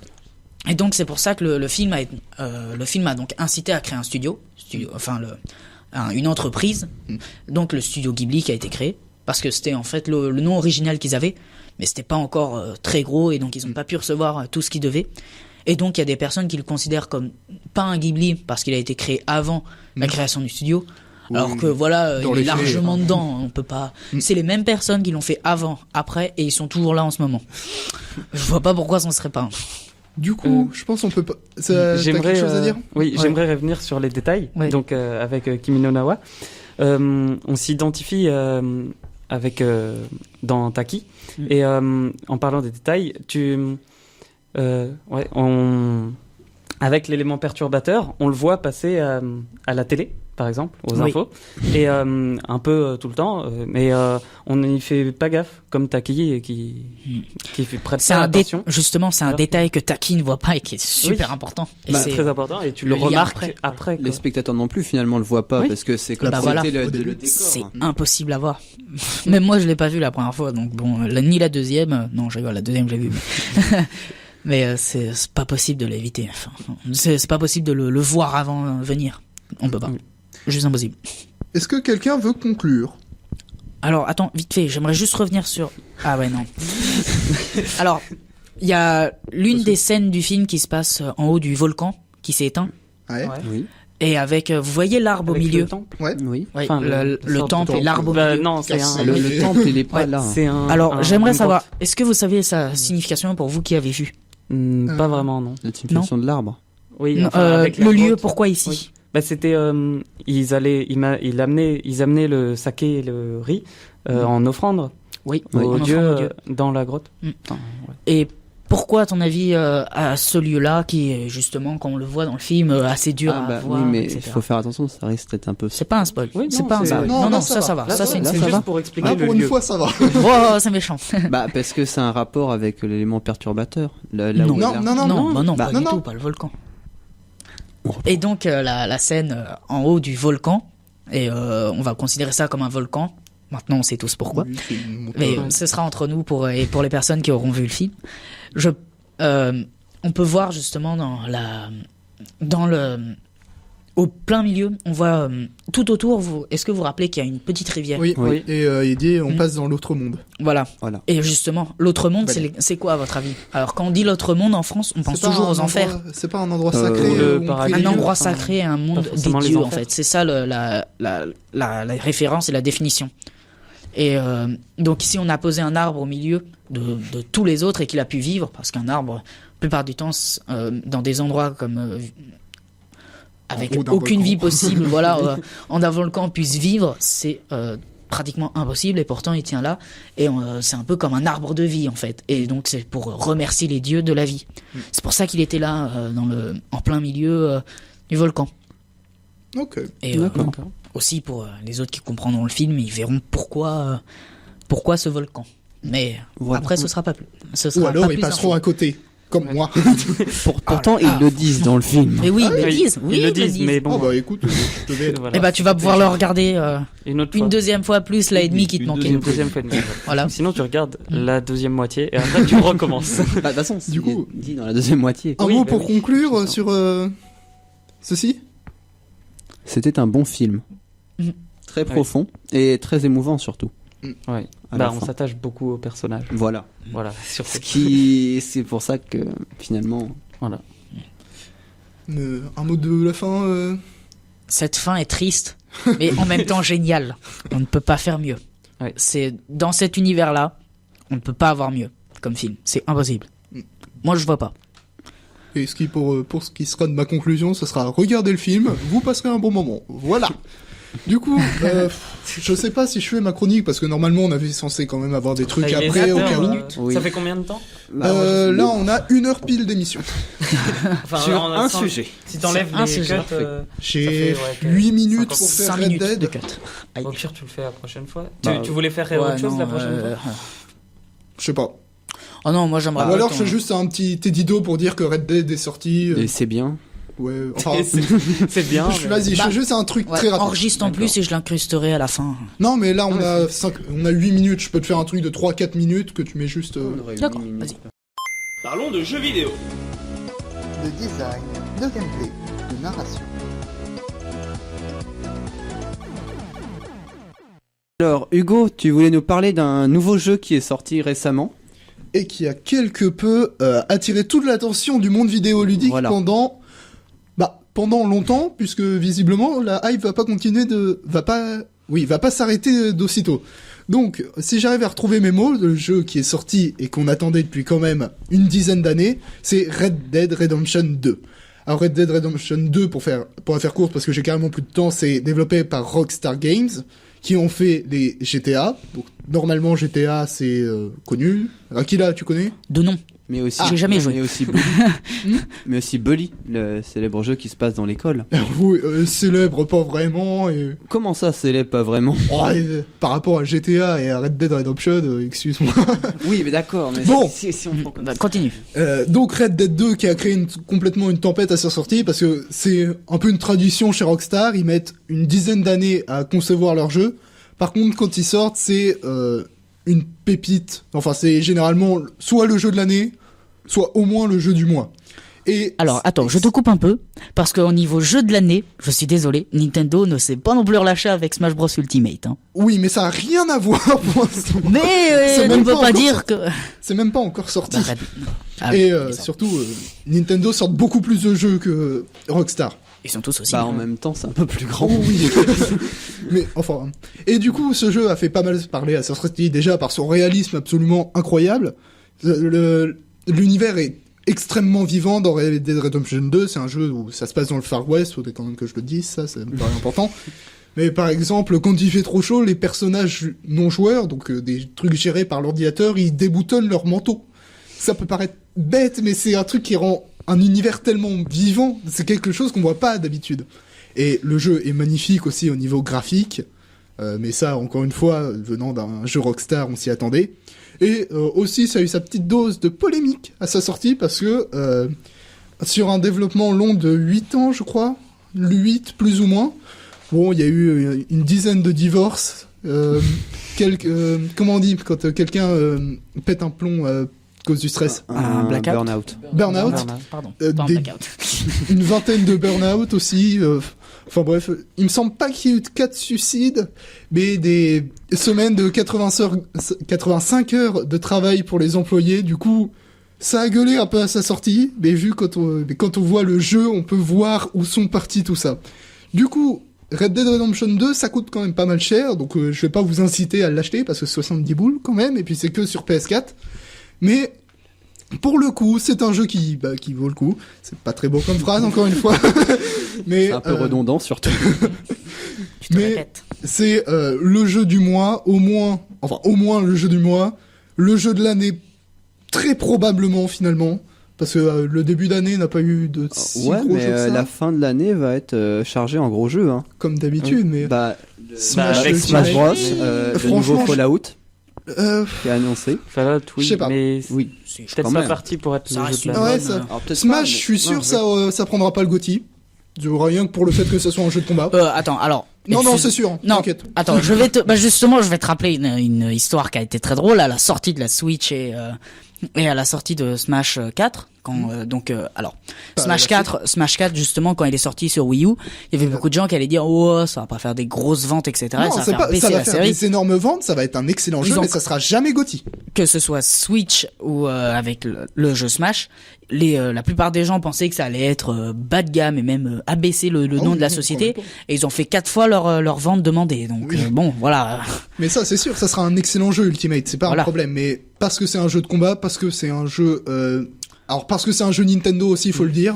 Speaker 5: Et donc c'est pour ça que le film a donc incité à créer un studio, une entreprise. Donc le studio Ghibli qui a été créé, parce que c'était en fait le nom original qu'ils avaient, mais c'était pas encore très gros, et donc ils ont pas pu recevoir tout ce qu'ils devaient. Et donc il y a des personnes qui le considèrent comme pas un Ghibli parce qu'il a été créé avant la création du studio. Alors
Speaker 1: Oui.
Speaker 5: que voilà,
Speaker 1: Dans
Speaker 5: il est
Speaker 1: les faits,
Speaker 5: largement dedans, on peut pas. C'est les mêmes personnes qui l'ont fait avant, après, et ils sont toujours là en ce moment. Je vois pas pourquoi ça ne serait pas.
Speaker 1: Du coup, je pense qu'on peut pas. T'as quelque chose à dire
Speaker 6: Oui,
Speaker 5: Ouais.
Speaker 6: j'aimerais revenir sur les détails.
Speaker 5: Ouais.
Speaker 6: Donc avec Kimi no Na wa, on s'identifie dans Taki.
Speaker 5: Mm.
Speaker 6: Et en parlant des détails, avec l'élément perturbateur, on le voit passer à la télé, par exemple, aux
Speaker 5: Oui.
Speaker 6: infos, et un peu tout le temps, mais on n'y fait pas gaffe, comme Taki qui fait prête
Speaker 5: C'est
Speaker 6: pas
Speaker 5: un
Speaker 6: attention.
Speaker 5: justement, c'est un
Speaker 6: Alors-
Speaker 5: détail que Taki ne voit pas et qui est super important. Et
Speaker 6: C'est très important et tu
Speaker 5: le
Speaker 6: le
Speaker 5: lien
Speaker 6: remarques
Speaker 5: après.
Speaker 6: après.
Speaker 2: Les spectateurs non plus finalement le voient pas
Speaker 6: Oui.
Speaker 2: parce que c'est comme
Speaker 5: Bah
Speaker 2: si
Speaker 5: voilà.
Speaker 2: c'était
Speaker 1: Au
Speaker 2: le
Speaker 1: début.
Speaker 2: décor.
Speaker 5: C'est impossible à voir. Même moi, je l'ai pas vu la première fois, donc bon, ni la deuxième. Non, je rigole, la deuxième, je l'ai vu. Mais c'est pas possible de l'éviter. Enfin, c'est pas possible de le voir avant venir. On peut pas.
Speaker 6: Oui.
Speaker 5: Juste impossible.
Speaker 1: Est-ce que quelqu'un veut conclure?
Speaker 5: Alors, attends, vite fait, j'aimerais juste revenir sur... Ah ouais, non. Alors, il y a l'une des scènes du film qui se passe en haut du volcan, qui s'est éteint.
Speaker 1: Ouais.
Speaker 6: Ouais.
Speaker 2: Oui,
Speaker 5: Et avec, vous voyez l'arbre au
Speaker 6: Avec
Speaker 5: milieu.
Speaker 6: le temple.
Speaker 1: Ouais.
Speaker 2: oui.
Speaker 5: Oui,
Speaker 6: Enfin,
Speaker 5: le
Speaker 6: sorte de
Speaker 5: temple et
Speaker 1: temple.
Speaker 5: l'arbre au
Speaker 6: Bah,
Speaker 5: milieu.
Speaker 6: non, c'est
Speaker 1: Cassé.
Speaker 6: un.
Speaker 2: Le temple il est pas
Speaker 5: Ouais,
Speaker 2: là.
Speaker 6: C'est un.
Speaker 5: Alors, j'aimerais
Speaker 6: une
Speaker 5: savoir,
Speaker 6: grotte.
Speaker 5: est-ce que vous savez sa signification pour vous qui avez vu?
Speaker 6: Pas vraiment, non.
Speaker 2: La signification de l'arbre.
Speaker 6: Oui.
Speaker 5: Non,
Speaker 6: enfin, avec la
Speaker 5: le lieu,
Speaker 6: grotte.
Speaker 5: pourquoi ici?
Speaker 6: Oui. Bah, c'était. Ils amenaient le saké et le riz en offrande
Speaker 5: Oui,
Speaker 6: aux
Speaker 5: en
Speaker 6: dieux
Speaker 5: offrande aux dieux.
Speaker 6: dans la grotte.
Speaker 5: Mm.
Speaker 6: Enfin, ouais.
Speaker 5: Et pourquoi, à ton avis, à ce lieu-là, qui est justement, quand on le voit dans le film, assez dur
Speaker 2: Ah
Speaker 5: à
Speaker 2: bah
Speaker 5: voir,
Speaker 2: oui, mais
Speaker 5: etc.
Speaker 2: il faut faire attention, ça risque d'être un peu.
Speaker 5: C'est pas un spoil.
Speaker 6: Oui,
Speaker 5: c'est
Speaker 6: non,
Speaker 5: pas un
Speaker 6: c'est-
Speaker 5: spoil.
Speaker 1: Non,
Speaker 5: Non,
Speaker 1: là,
Speaker 5: non,
Speaker 1: ça
Speaker 5: ça
Speaker 1: va.
Speaker 5: va.
Speaker 6: Là,
Speaker 5: Ça, c'est
Speaker 6: c'est
Speaker 5: ça
Speaker 6: juste
Speaker 5: va.
Speaker 6: pour expliquer
Speaker 1: Là,
Speaker 6: le
Speaker 1: pour une
Speaker 6: lieu.
Speaker 1: fois, ça va.
Speaker 5: Oh, c'est méchant.
Speaker 2: Bah parce que c'est un rapport avec l'élément perturbateur. Là
Speaker 5: Non.
Speaker 2: où est l'arbre.
Speaker 1: Non,
Speaker 5: Non, bah non,
Speaker 2: Bah,
Speaker 5: pas
Speaker 1: non,
Speaker 5: du
Speaker 1: non.
Speaker 5: tout, pas le volcan. Et donc, la scène en haut du volcan, et on va considérer ça comme un volcan. Maintenant, on sait tous pourquoi.
Speaker 1: Oui, c'est une montagne.
Speaker 5: Mais ce sera entre nous et pour les personnes qui auront vu le film. On peut voir justement au plein milieu, on voit tout autour. Est-ce que vous vous rappelez qu'il y a une petite rivière?
Speaker 1: Oui,
Speaker 2: Oui.
Speaker 1: et il dit on
Speaker 5: Mm.
Speaker 1: passe dans l'autre monde.
Speaker 5: Voilà.
Speaker 2: Voilà.
Speaker 5: Et justement, l'autre monde,
Speaker 1: Voilà.
Speaker 5: c'est quoi à votre avis? Alors, quand on dit l'autre monde en France, on pense
Speaker 1: C'est pas
Speaker 5: toujours
Speaker 1: un
Speaker 5: aux enfers.
Speaker 1: endroit- C'est pas un endroit sacré.
Speaker 6: ou le
Speaker 1: où on
Speaker 6: paradis.
Speaker 1: prie
Speaker 5: Un
Speaker 1: les dieux.
Speaker 5: endroit
Speaker 6: enfin,
Speaker 5: sacré, un monde des
Speaker 6: forcément les
Speaker 5: dieux, en
Speaker 6: enfers.
Speaker 5: fait. C'est ça la référence et la définition. Et donc ici, on a posé un arbre au milieu de tous les autres et qu'il a pu vivre, parce qu'un arbre, la plupart du temps, dans des endroits comme avec
Speaker 1: haut d'un
Speaker 5: aucune
Speaker 1: volcan.
Speaker 5: vie possible, voilà, en un volcan puisse vivre, c'est pratiquement impossible, et pourtant il tient là, et c'est un peu comme un arbre de vie en fait. Et donc c'est pour remercier les dieux de la vie. C'est pour ça qu'il était là en plein milieu du volcan.
Speaker 1: Ok.
Speaker 5: Et
Speaker 2: D'accord.
Speaker 5: aussi pour les autres qui comprendront le film, ils verront pourquoi ce volcan. Mais
Speaker 2: Voilà.
Speaker 5: après, ce sera pas plus. Ce
Speaker 1: Ou
Speaker 5: sera
Speaker 1: alors
Speaker 5: pas
Speaker 1: ils
Speaker 5: plus
Speaker 1: passeront
Speaker 5: d'infos.
Speaker 1: à côté, comme moi.
Speaker 2: Pourtant, ils le disent dans le film.
Speaker 5: Mais oui, ils le
Speaker 6: Oui,
Speaker 5: disent. Oui,
Speaker 6: ils le disent, mais bon.
Speaker 1: Oh bah écoute, je te vais.
Speaker 6: Voilà.
Speaker 5: Et bah, tu vas pouvoir le regarder
Speaker 6: Une autre
Speaker 5: une
Speaker 6: fois.
Speaker 5: deuxième fois plus la et demie qui te
Speaker 4: Une
Speaker 5: manquait.
Speaker 6: Une deuxième fois.
Speaker 5: Voilà.
Speaker 6: Sinon, tu regardes la deuxième moitié et après, tu recommences.
Speaker 2: Bah, de toute façon,
Speaker 1: Du coup-
Speaker 2: il dit dans la deuxième moitié.
Speaker 1: Un
Speaker 6: Oui,
Speaker 1: mot
Speaker 6: bah
Speaker 1: pour
Speaker 6: oui.
Speaker 1: conclure
Speaker 6: C'est ça.
Speaker 1: sur ceci.
Speaker 2: C'était un bon film.
Speaker 5: Mhm.
Speaker 2: Très profond et très émouvant surtout.
Speaker 6: Ouais.
Speaker 2: À la
Speaker 6: On
Speaker 2: fin.
Speaker 6: s'attache beaucoup au personnage.
Speaker 2: Voilà.
Speaker 6: Voilà, surtout.
Speaker 2: C'est pour ça que finalement.
Speaker 6: Voilà.
Speaker 1: Un mot de la fin.
Speaker 5: Cette fin est triste, mais en même temps géniale. On ne peut pas faire mieux.
Speaker 6: Ouais.
Speaker 5: C'est dans cet univers-là, on ne peut pas avoir mieux comme film. C'est impossible. Moi, je vois pas.
Speaker 1: Et pour ce qui sera de ma conclusion, ce sera regardez le film, vous passerez un bon moment. Voilà. Du coup, je sais pas si je fais ma chronique parce que normalement on avait censé quand même avoir des trucs
Speaker 6: Il est
Speaker 1: après au
Speaker 6: 7
Speaker 1: cas
Speaker 6: heures,
Speaker 1: où.
Speaker 2: Oui.
Speaker 6: Ça fait combien de temps
Speaker 2: Bah, moi, je sais
Speaker 1: Là,
Speaker 2: pas.
Speaker 1: on a 1 heure pile d'émission.
Speaker 6: Enfin,
Speaker 3: Sur
Speaker 6: on a
Speaker 3: un
Speaker 6: cinq-
Speaker 3: sujet.
Speaker 6: Si t'enlèves
Speaker 5: Un
Speaker 6: les
Speaker 5: sujet.
Speaker 6: cuts,
Speaker 1: J'ai
Speaker 6: Ça fait,
Speaker 1: 8 minutes
Speaker 6: 50,
Speaker 1: pour faire
Speaker 5: 5
Speaker 1: Red
Speaker 5: minutes
Speaker 1: Dead.
Speaker 5: de cut.
Speaker 6: au pire, tu le fais la prochaine fois.
Speaker 2: Bah,
Speaker 6: Tu voulais faire
Speaker 5: Ouais,
Speaker 6: autre chose
Speaker 5: non,
Speaker 6: la prochaine fois
Speaker 1: Je sais pas.
Speaker 5: Oh non, moi j'aimerais
Speaker 1: Ou
Speaker 5: pas
Speaker 1: alors
Speaker 5: qu'on-
Speaker 1: je fais juste un petit édito pour dire que Red Dead est sorti.
Speaker 2: Et c'est bien.
Speaker 1: Ouais, enfin.
Speaker 6: C'est bien.
Speaker 1: Vas-y, je
Speaker 5: Bah,
Speaker 1: fais juste un truc
Speaker 5: Ouais,
Speaker 1: très rapide.
Speaker 5: enregistre en plus et je l'incrusterai à la fin.
Speaker 1: Non, mais là, on a 8 minutes. Je peux te faire un truc de 3-4 minutes que tu mets juste.
Speaker 5: D'accord, vas-y.
Speaker 7: Parlons de jeux vidéo.
Speaker 8: De design, de gameplay, de narration.
Speaker 2: Alors, Hugo, tu voulais nous parler d'un nouveau jeu qui est sorti récemment.
Speaker 1: Et qui a quelque peu attiré toute l'attention du monde vidéoludique
Speaker 2: Voilà.
Speaker 1: pendant longtemps, puisque visiblement la hype va pas s'arrêter d'aussitôt. Donc, si j'arrive à retrouver mes mots, le jeu qui est sorti et qu'on attendait depuis quand même une dizaine d'années, c'est Red Dead Redemption 2. Alors Red Dead Redemption 2, pour la faire courte, parce que j'ai carrément plus de temps, c'est développé par Rockstar Games, qui ont fait les GTA. Donc normalement GTA c'est connu. Akila, tu connais?
Speaker 5: De nom.
Speaker 2: Mais aussi,
Speaker 5: J'ai jamais joué.
Speaker 2: Mais aussi Bully. Mais aussi Bully, le célèbre jeu qui se passe dans l'école.
Speaker 1: Oui, célèbre pas vraiment. Et...
Speaker 2: Comment ça, célèbre pas vraiment?
Speaker 1: Oh, par rapport à GTA et à Red Dead Redemption, excuse-moi.
Speaker 2: Oui, mais d'accord. Mais
Speaker 1: Bon.
Speaker 2: si on prend comme ça.
Speaker 5: Continue.
Speaker 1: Donc Red Dead 2 qui a créé complètement une tempête à sa sortie parce que c'est un peu une tradition chez Rockstar, ils mettent une dizaine d'années à concevoir leur jeu. Par contre, quand ils sortent, c'est une pépite. Enfin, c'est généralement soit le jeu de l'année, soit au moins le jeu du mois. Et
Speaker 5: Alors, attends, je te coupe un peu, parce qu'au niveau jeu de l'année, je suis désolé, Nintendo ne s'est pas non plus relâché avec Smash Bros Ultimate. Hein.
Speaker 1: Oui, mais ça a rien à voir pour l'instant.
Speaker 5: Mais
Speaker 1: C'est
Speaker 5: on
Speaker 1: même
Speaker 5: ne peut
Speaker 1: pas
Speaker 5: pas
Speaker 1: encore
Speaker 5: dire que...
Speaker 1: C'est même pas encore sorti.
Speaker 5: Bah, ah,
Speaker 1: Et
Speaker 5: oui,
Speaker 1: surtout, Nintendo sort beaucoup plus de jeux que Rockstar.
Speaker 5: ils sont tous aussi...
Speaker 2: Bah, en même temps, c'est un peu plus grand.
Speaker 1: Oh oui. Mais enfin. Et du coup, ce jeu a fait pas mal parler à sa sortie déjà par son réalisme absolument incroyable. L'univers est extrêmement vivant dans Red Dead Redemption 2. C'est un jeu où ça se passe dans le Far West. Faudrait quand même que je le dise, ça me paraît important. Mais par exemple, quand il fait trop chaud, les personnages non joueurs, donc des trucs gérés par l'ordinateur, ils déboutonnent leur manteau. Ça peut paraître bête, mais c'est un truc qui rend un univers tellement vivant. C'est quelque chose qu'on voit pas d'habitude. Et le jeu est magnifique aussi au niveau graphique. Mais ça, encore une fois, venant d'un jeu Rockstar, on s'y attendait. Et aussi, ça a eu sa petite dose de polémique à sa sortie, parce que sur un développement long de 8 ans, je crois, 8 plus ou moins, bon, il y a eu une dizaine de divorces. Comment on dit quand quelqu'un pète un plomb à cause du stress?
Speaker 5: Un blackout.
Speaker 2: Burnout.
Speaker 1: Burnout.
Speaker 5: Pardon,
Speaker 1: Des-
Speaker 5: pas un blackout.
Speaker 1: Une vingtaine de burn-out aussi. Enfin bref, il me semble pas qu'il y ait eu de cas de suicide, mais des semaines de 85 heures de travail pour les employés. Du coup, ça a gueulé un peu à sa sortie, mais quand on voit le jeu, on peut voir où sont partis tout ça. Du coup, Red Dead Redemption 2, ça coûte quand même pas mal cher, donc je vais pas vous inciter à l'acheter parce que 70 boules quand même, et puis c'est que sur PS4. Mais pour le coup, c'est un jeu qui vaut le coup. C'est pas très beau comme phrase, encore une fois. Mais
Speaker 2: C'est un peu redondant, surtout.
Speaker 5: Tu te
Speaker 1: mais-
Speaker 5: répètes.
Speaker 1: c'est le jeu du mois, au moins le jeu du mois, le jeu de l'année, très probablement finalement, parce que le début d'année n'a pas eu de si
Speaker 2: Ouais,
Speaker 1: gros
Speaker 2: mais
Speaker 1: jeux que ça,
Speaker 2: la fin de l'année va être chargée en gros jeux. Hein.
Speaker 1: comme d'habitude, mais
Speaker 2: Bah,
Speaker 1: Smash,
Speaker 6: avec
Speaker 2: Smash Bros,
Speaker 1: Ultimate.
Speaker 2: le
Speaker 1: Franchement,
Speaker 2: nouveau Fallout
Speaker 1: euh,
Speaker 2: qui est annoncé.
Speaker 6: Fallout, oui,
Speaker 1: Je sais pas.
Speaker 6: mais
Speaker 2: Oui.
Speaker 6: peut-être
Speaker 2: quand
Speaker 6: pas
Speaker 2: même.
Speaker 6: parti pour être
Speaker 5: Ça
Speaker 6: le
Speaker 5: reste
Speaker 6: jeu de
Speaker 5: une
Speaker 6: la
Speaker 1: ouais,
Speaker 5: bonne,
Speaker 1: ça.
Speaker 2: Alors, peut-être
Speaker 1: Smash,
Speaker 2: pas, mais-
Speaker 1: je suis sûr
Speaker 2: Non,
Speaker 1: ça prendra pas le GOTY. Rien que pour le fait que ça soit un jeu de combat.
Speaker 5: Attends, alors...
Speaker 1: Non,
Speaker 5: excuse-
Speaker 1: c'est sûr,
Speaker 5: Non,
Speaker 1: t'inquiète.
Speaker 5: attends, justement, je vais te rappeler une histoire qui a été très drôle à la sortie de la Switch et à la sortie de Smash 4. Alors,
Speaker 1: Pas
Speaker 5: Smash
Speaker 1: la
Speaker 5: 4, justement, quand il est sorti sur Wii U, il y avait beaucoup de gens qui allaient dire, oh, ça va pas faire des grosses ventes, etc.
Speaker 1: Non,
Speaker 5: ça va
Speaker 1: c'est
Speaker 5: faire
Speaker 1: pas,
Speaker 5: baisser
Speaker 1: ça va
Speaker 5: la
Speaker 1: faire
Speaker 5: série.
Speaker 1: des énormes ventes, ça va être un excellent
Speaker 5: Ils
Speaker 1: jeu,
Speaker 5: ont-
Speaker 1: mais ça sera jamais GOTY.
Speaker 5: Que ce soit Switch ou avec le jeu Smash, la plupart des gens pensaient que ça allait être bas de gamme et même abaisser le
Speaker 1: Oh,
Speaker 5: nom de la
Speaker 1: non,
Speaker 5: société.
Speaker 1: quand même
Speaker 5: Et ils ont fait 4 fois leur vente demandée. Donc
Speaker 1: Oui.
Speaker 5: bon, voilà.
Speaker 1: Mais ça, c'est sûr, ça sera un excellent jeu Ultimate, c'est pas
Speaker 5: Voilà.
Speaker 1: un problème. Mais parce que c'est un jeu de combat, parce que c'est un jeu, alors parce que c'est un jeu Nintendo aussi, il faut le dire.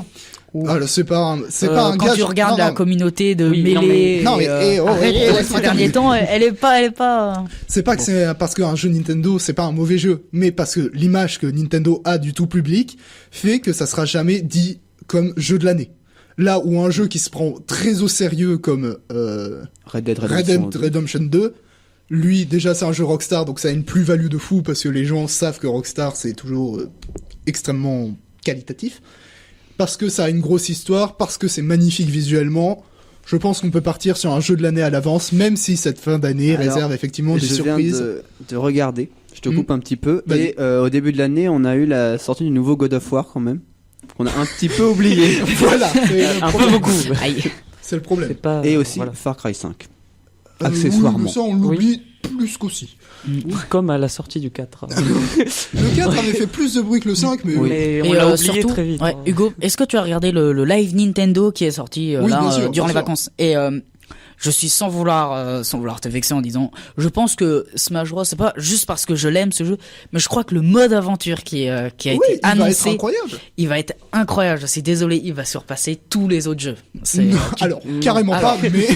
Speaker 1: Alors, c'est pas un
Speaker 5: Quand
Speaker 1: gage.
Speaker 5: tu regardes
Speaker 1: Non,
Speaker 5: la
Speaker 1: non,
Speaker 5: communauté de
Speaker 6: Oui, non,
Speaker 5: Melee,
Speaker 1: non, mais-
Speaker 5: arrête,
Speaker 1: laisse-moi
Speaker 5: ces derniers
Speaker 1: terminer.
Speaker 5: temps, elle est pas.
Speaker 1: c'est pas que c'est parce qu'un jeu Nintendo, c'est pas un mauvais jeu, mais parce que l'image que Nintendo a du tout public fait que ça sera jamais dit comme jeu de l'année. Là où un jeu qui se prend très au sérieux comme
Speaker 2: Red Dead
Speaker 1: Red
Speaker 2: Redemption.
Speaker 1: Dead Redemption 2, lui, déjà, c'est un jeu Rockstar, donc ça a une plus-value de fou, parce que les gens savent que Rockstar, c'est toujours extrêmement qualitatif. Parce que ça a une grosse histoire, parce que c'est magnifique visuellement. Je pense qu'on peut partir sur un jeu de l'année à l'avance, même si cette fin d'année
Speaker 2: Alors,
Speaker 1: réserve effectivement des
Speaker 2: Je viens
Speaker 1: surprises.
Speaker 2: de regarder. Je te coupe un petit peu.
Speaker 1: Vas-y.
Speaker 2: Et au début de l'année, on a eu la sortie du nouveau God of War quand même. Qu'on a un petit peu oublié.
Speaker 1: Voilà, c'est le
Speaker 6: Un peu
Speaker 1: problème.
Speaker 6: beaucoup.
Speaker 5: Aïe.
Speaker 1: C'est le problème.
Speaker 6: C'est pas.
Speaker 2: Et aussi
Speaker 6: voilà.
Speaker 2: Far Cry 5.
Speaker 1: Oui,
Speaker 2: Accessoirement.
Speaker 1: mais ça, on l'oublie plus qu'aussi.
Speaker 6: Comme à la sortie du 4.
Speaker 1: Le 4 avait fait plus de bruit que le 5, mais
Speaker 2: Oui.
Speaker 6: Mais on
Speaker 5: Et
Speaker 6: l'a oublié
Speaker 5: surtout,
Speaker 6: très vite.
Speaker 5: ouais,
Speaker 6: hein.
Speaker 5: Hugo, est-ce que tu as regardé le live Nintendo qui est sorti
Speaker 1: Oui, bien sûr,
Speaker 5: durant
Speaker 1: bien
Speaker 5: les
Speaker 1: sûr.
Speaker 5: vacances? Et je suis sans vouloir te vexer en disant, je pense que Smash Bros c'est pas juste parce que je l'aime ce jeu, mais je crois que le mode aventure qui a été
Speaker 1: il va être
Speaker 5: annoncé,
Speaker 1: incroyable.
Speaker 5: il va être incroyable. Je suis désolé, il va surpasser tous les autres jeux.
Speaker 1: Non, alors, carrément pas, mais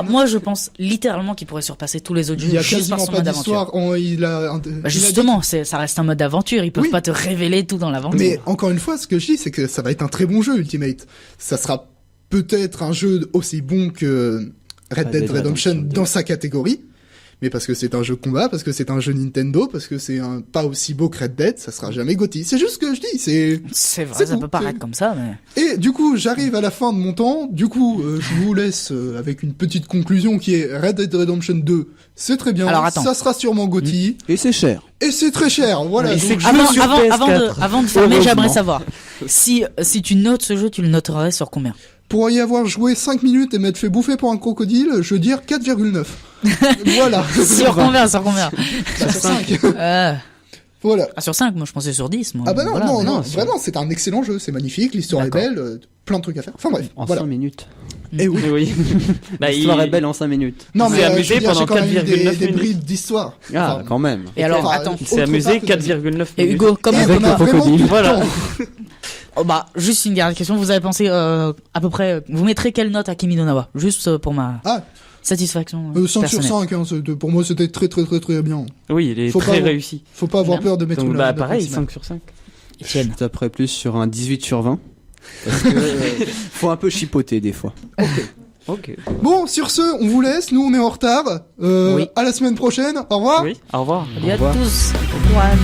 Speaker 5: moi je pense littéralement qu'il pourrait surpasser tous les autres jeux
Speaker 1: il y a
Speaker 5: juste par
Speaker 1: quasiment
Speaker 5: son
Speaker 1: pas
Speaker 5: mode aventure.
Speaker 1: d'histoire.
Speaker 5: Bah justement, ça reste un mode aventure, ils peuvent
Speaker 1: Oui.
Speaker 5: pas te révéler tout dans l'aventure.
Speaker 1: Mais encore une fois, ce que je dis, c'est que ça va être un très bon jeu, Ultimate. Ça sera peut-être un jeu aussi bon que Red Dead Redemption dans sa catégorie, mais parce que c'est un jeu de combat, parce que c'est un jeu Nintendo, parce que c'est pas aussi beau que Red Dead, ça sera jamais GOTY. C'est juste ce que je dis,
Speaker 5: c'est vrai,
Speaker 1: c'est
Speaker 5: ça
Speaker 1: tout,
Speaker 5: peut paraître
Speaker 1: c'est-
Speaker 5: comme ça, mais
Speaker 1: Et du coup, j'arrive à la fin de mon temps. Du coup, je vous laisse avec une petite conclusion qui est Red Dead Redemption 2. C'est très bien.
Speaker 5: Alors, attends.
Speaker 1: Ça sera sûrement GOTY.
Speaker 2: Et c'est cher.
Speaker 1: Et c'est très cher. Voilà.
Speaker 6: Mais
Speaker 1: donc-
Speaker 6: c'est que je joue sur PS4.
Speaker 5: avant de fermer,
Speaker 6: Heureusement.
Speaker 5: j'aimerais savoir si tu notes ce jeu, tu le noterais sur combien?
Speaker 1: Pour y avoir joué 5 minutes et m'être fait bouffer pour un crocodile, je veux dire 4,9. Voilà.
Speaker 5: Sur combien? Sur combien?
Speaker 1: Sur 5. Voilà.
Speaker 5: Sur 5, moi je pensais sur 10. Moi.
Speaker 1: Ah bah non,
Speaker 5: Voilà,
Speaker 1: non,
Speaker 5: mais
Speaker 1: non,
Speaker 5: c'est-
Speaker 1: vraiment, c'est un excellent jeu, c'est magnifique, l'histoire est
Speaker 5: D'accord.
Speaker 1: belle, plein de trucs à faire. Enfin bref,
Speaker 2: En
Speaker 1: voilà.
Speaker 2: 5 minutes.
Speaker 1: Et oui.
Speaker 6: Oui. Bah,
Speaker 2: L'histoire est belle en 5 minutes.
Speaker 1: Non
Speaker 6: Il
Speaker 1: mais
Speaker 6: s'est
Speaker 1: je
Speaker 6: amusé
Speaker 1: veux dire, j'ai
Speaker 6: pendant
Speaker 1: quand même eu
Speaker 6: 4,9
Speaker 1: des
Speaker 6: minutes.
Speaker 1: bribes d'histoire.
Speaker 2: Ah,
Speaker 1: Enfin,
Speaker 2: quand même.
Speaker 5: Et alors,
Speaker 1: enfin,
Speaker 5: attends.
Speaker 6: Il s'est
Speaker 1: autre
Speaker 6: amusé
Speaker 1: part que-
Speaker 6: 4,9
Speaker 5: Et
Speaker 6: minutes.
Speaker 5: Hugo, comment
Speaker 1: Et on a vraiment tout le
Speaker 6: Voilà.
Speaker 1: temps.
Speaker 5: Oh, bah, juste une dernière question. Vous avez pensé à peu près. Vous mettrez quelle note à Kimi no Na wa? Juste pour ma
Speaker 1: Ah,
Speaker 5: satisfaction
Speaker 1: 5 sur
Speaker 5: personnelle.
Speaker 1: 5, hein, pour moi c'était très très très très bien.
Speaker 6: Oui, il est
Speaker 1: Faut
Speaker 6: très
Speaker 1: pas-
Speaker 6: réussi.
Speaker 1: Faut pas avoir
Speaker 5: Bien.
Speaker 1: peur de mettre
Speaker 6: Donc,
Speaker 1: une
Speaker 6: bah,
Speaker 1: note
Speaker 6: pareil,
Speaker 1: maximale.
Speaker 6: 5 sur 5.
Speaker 5: Etienne.
Speaker 2: Je taperais plus sur un 18 sur 20. Parce que faut un peu chipoter des fois.
Speaker 6: Ok.
Speaker 1: Bon, sur ce, on vous laisse, nous on est en retard.
Speaker 5: Oui.
Speaker 1: À la semaine prochaine, au revoir.
Speaker 6: Oui, au revoir.
Speaker 5: Salut à tous. Bon courage.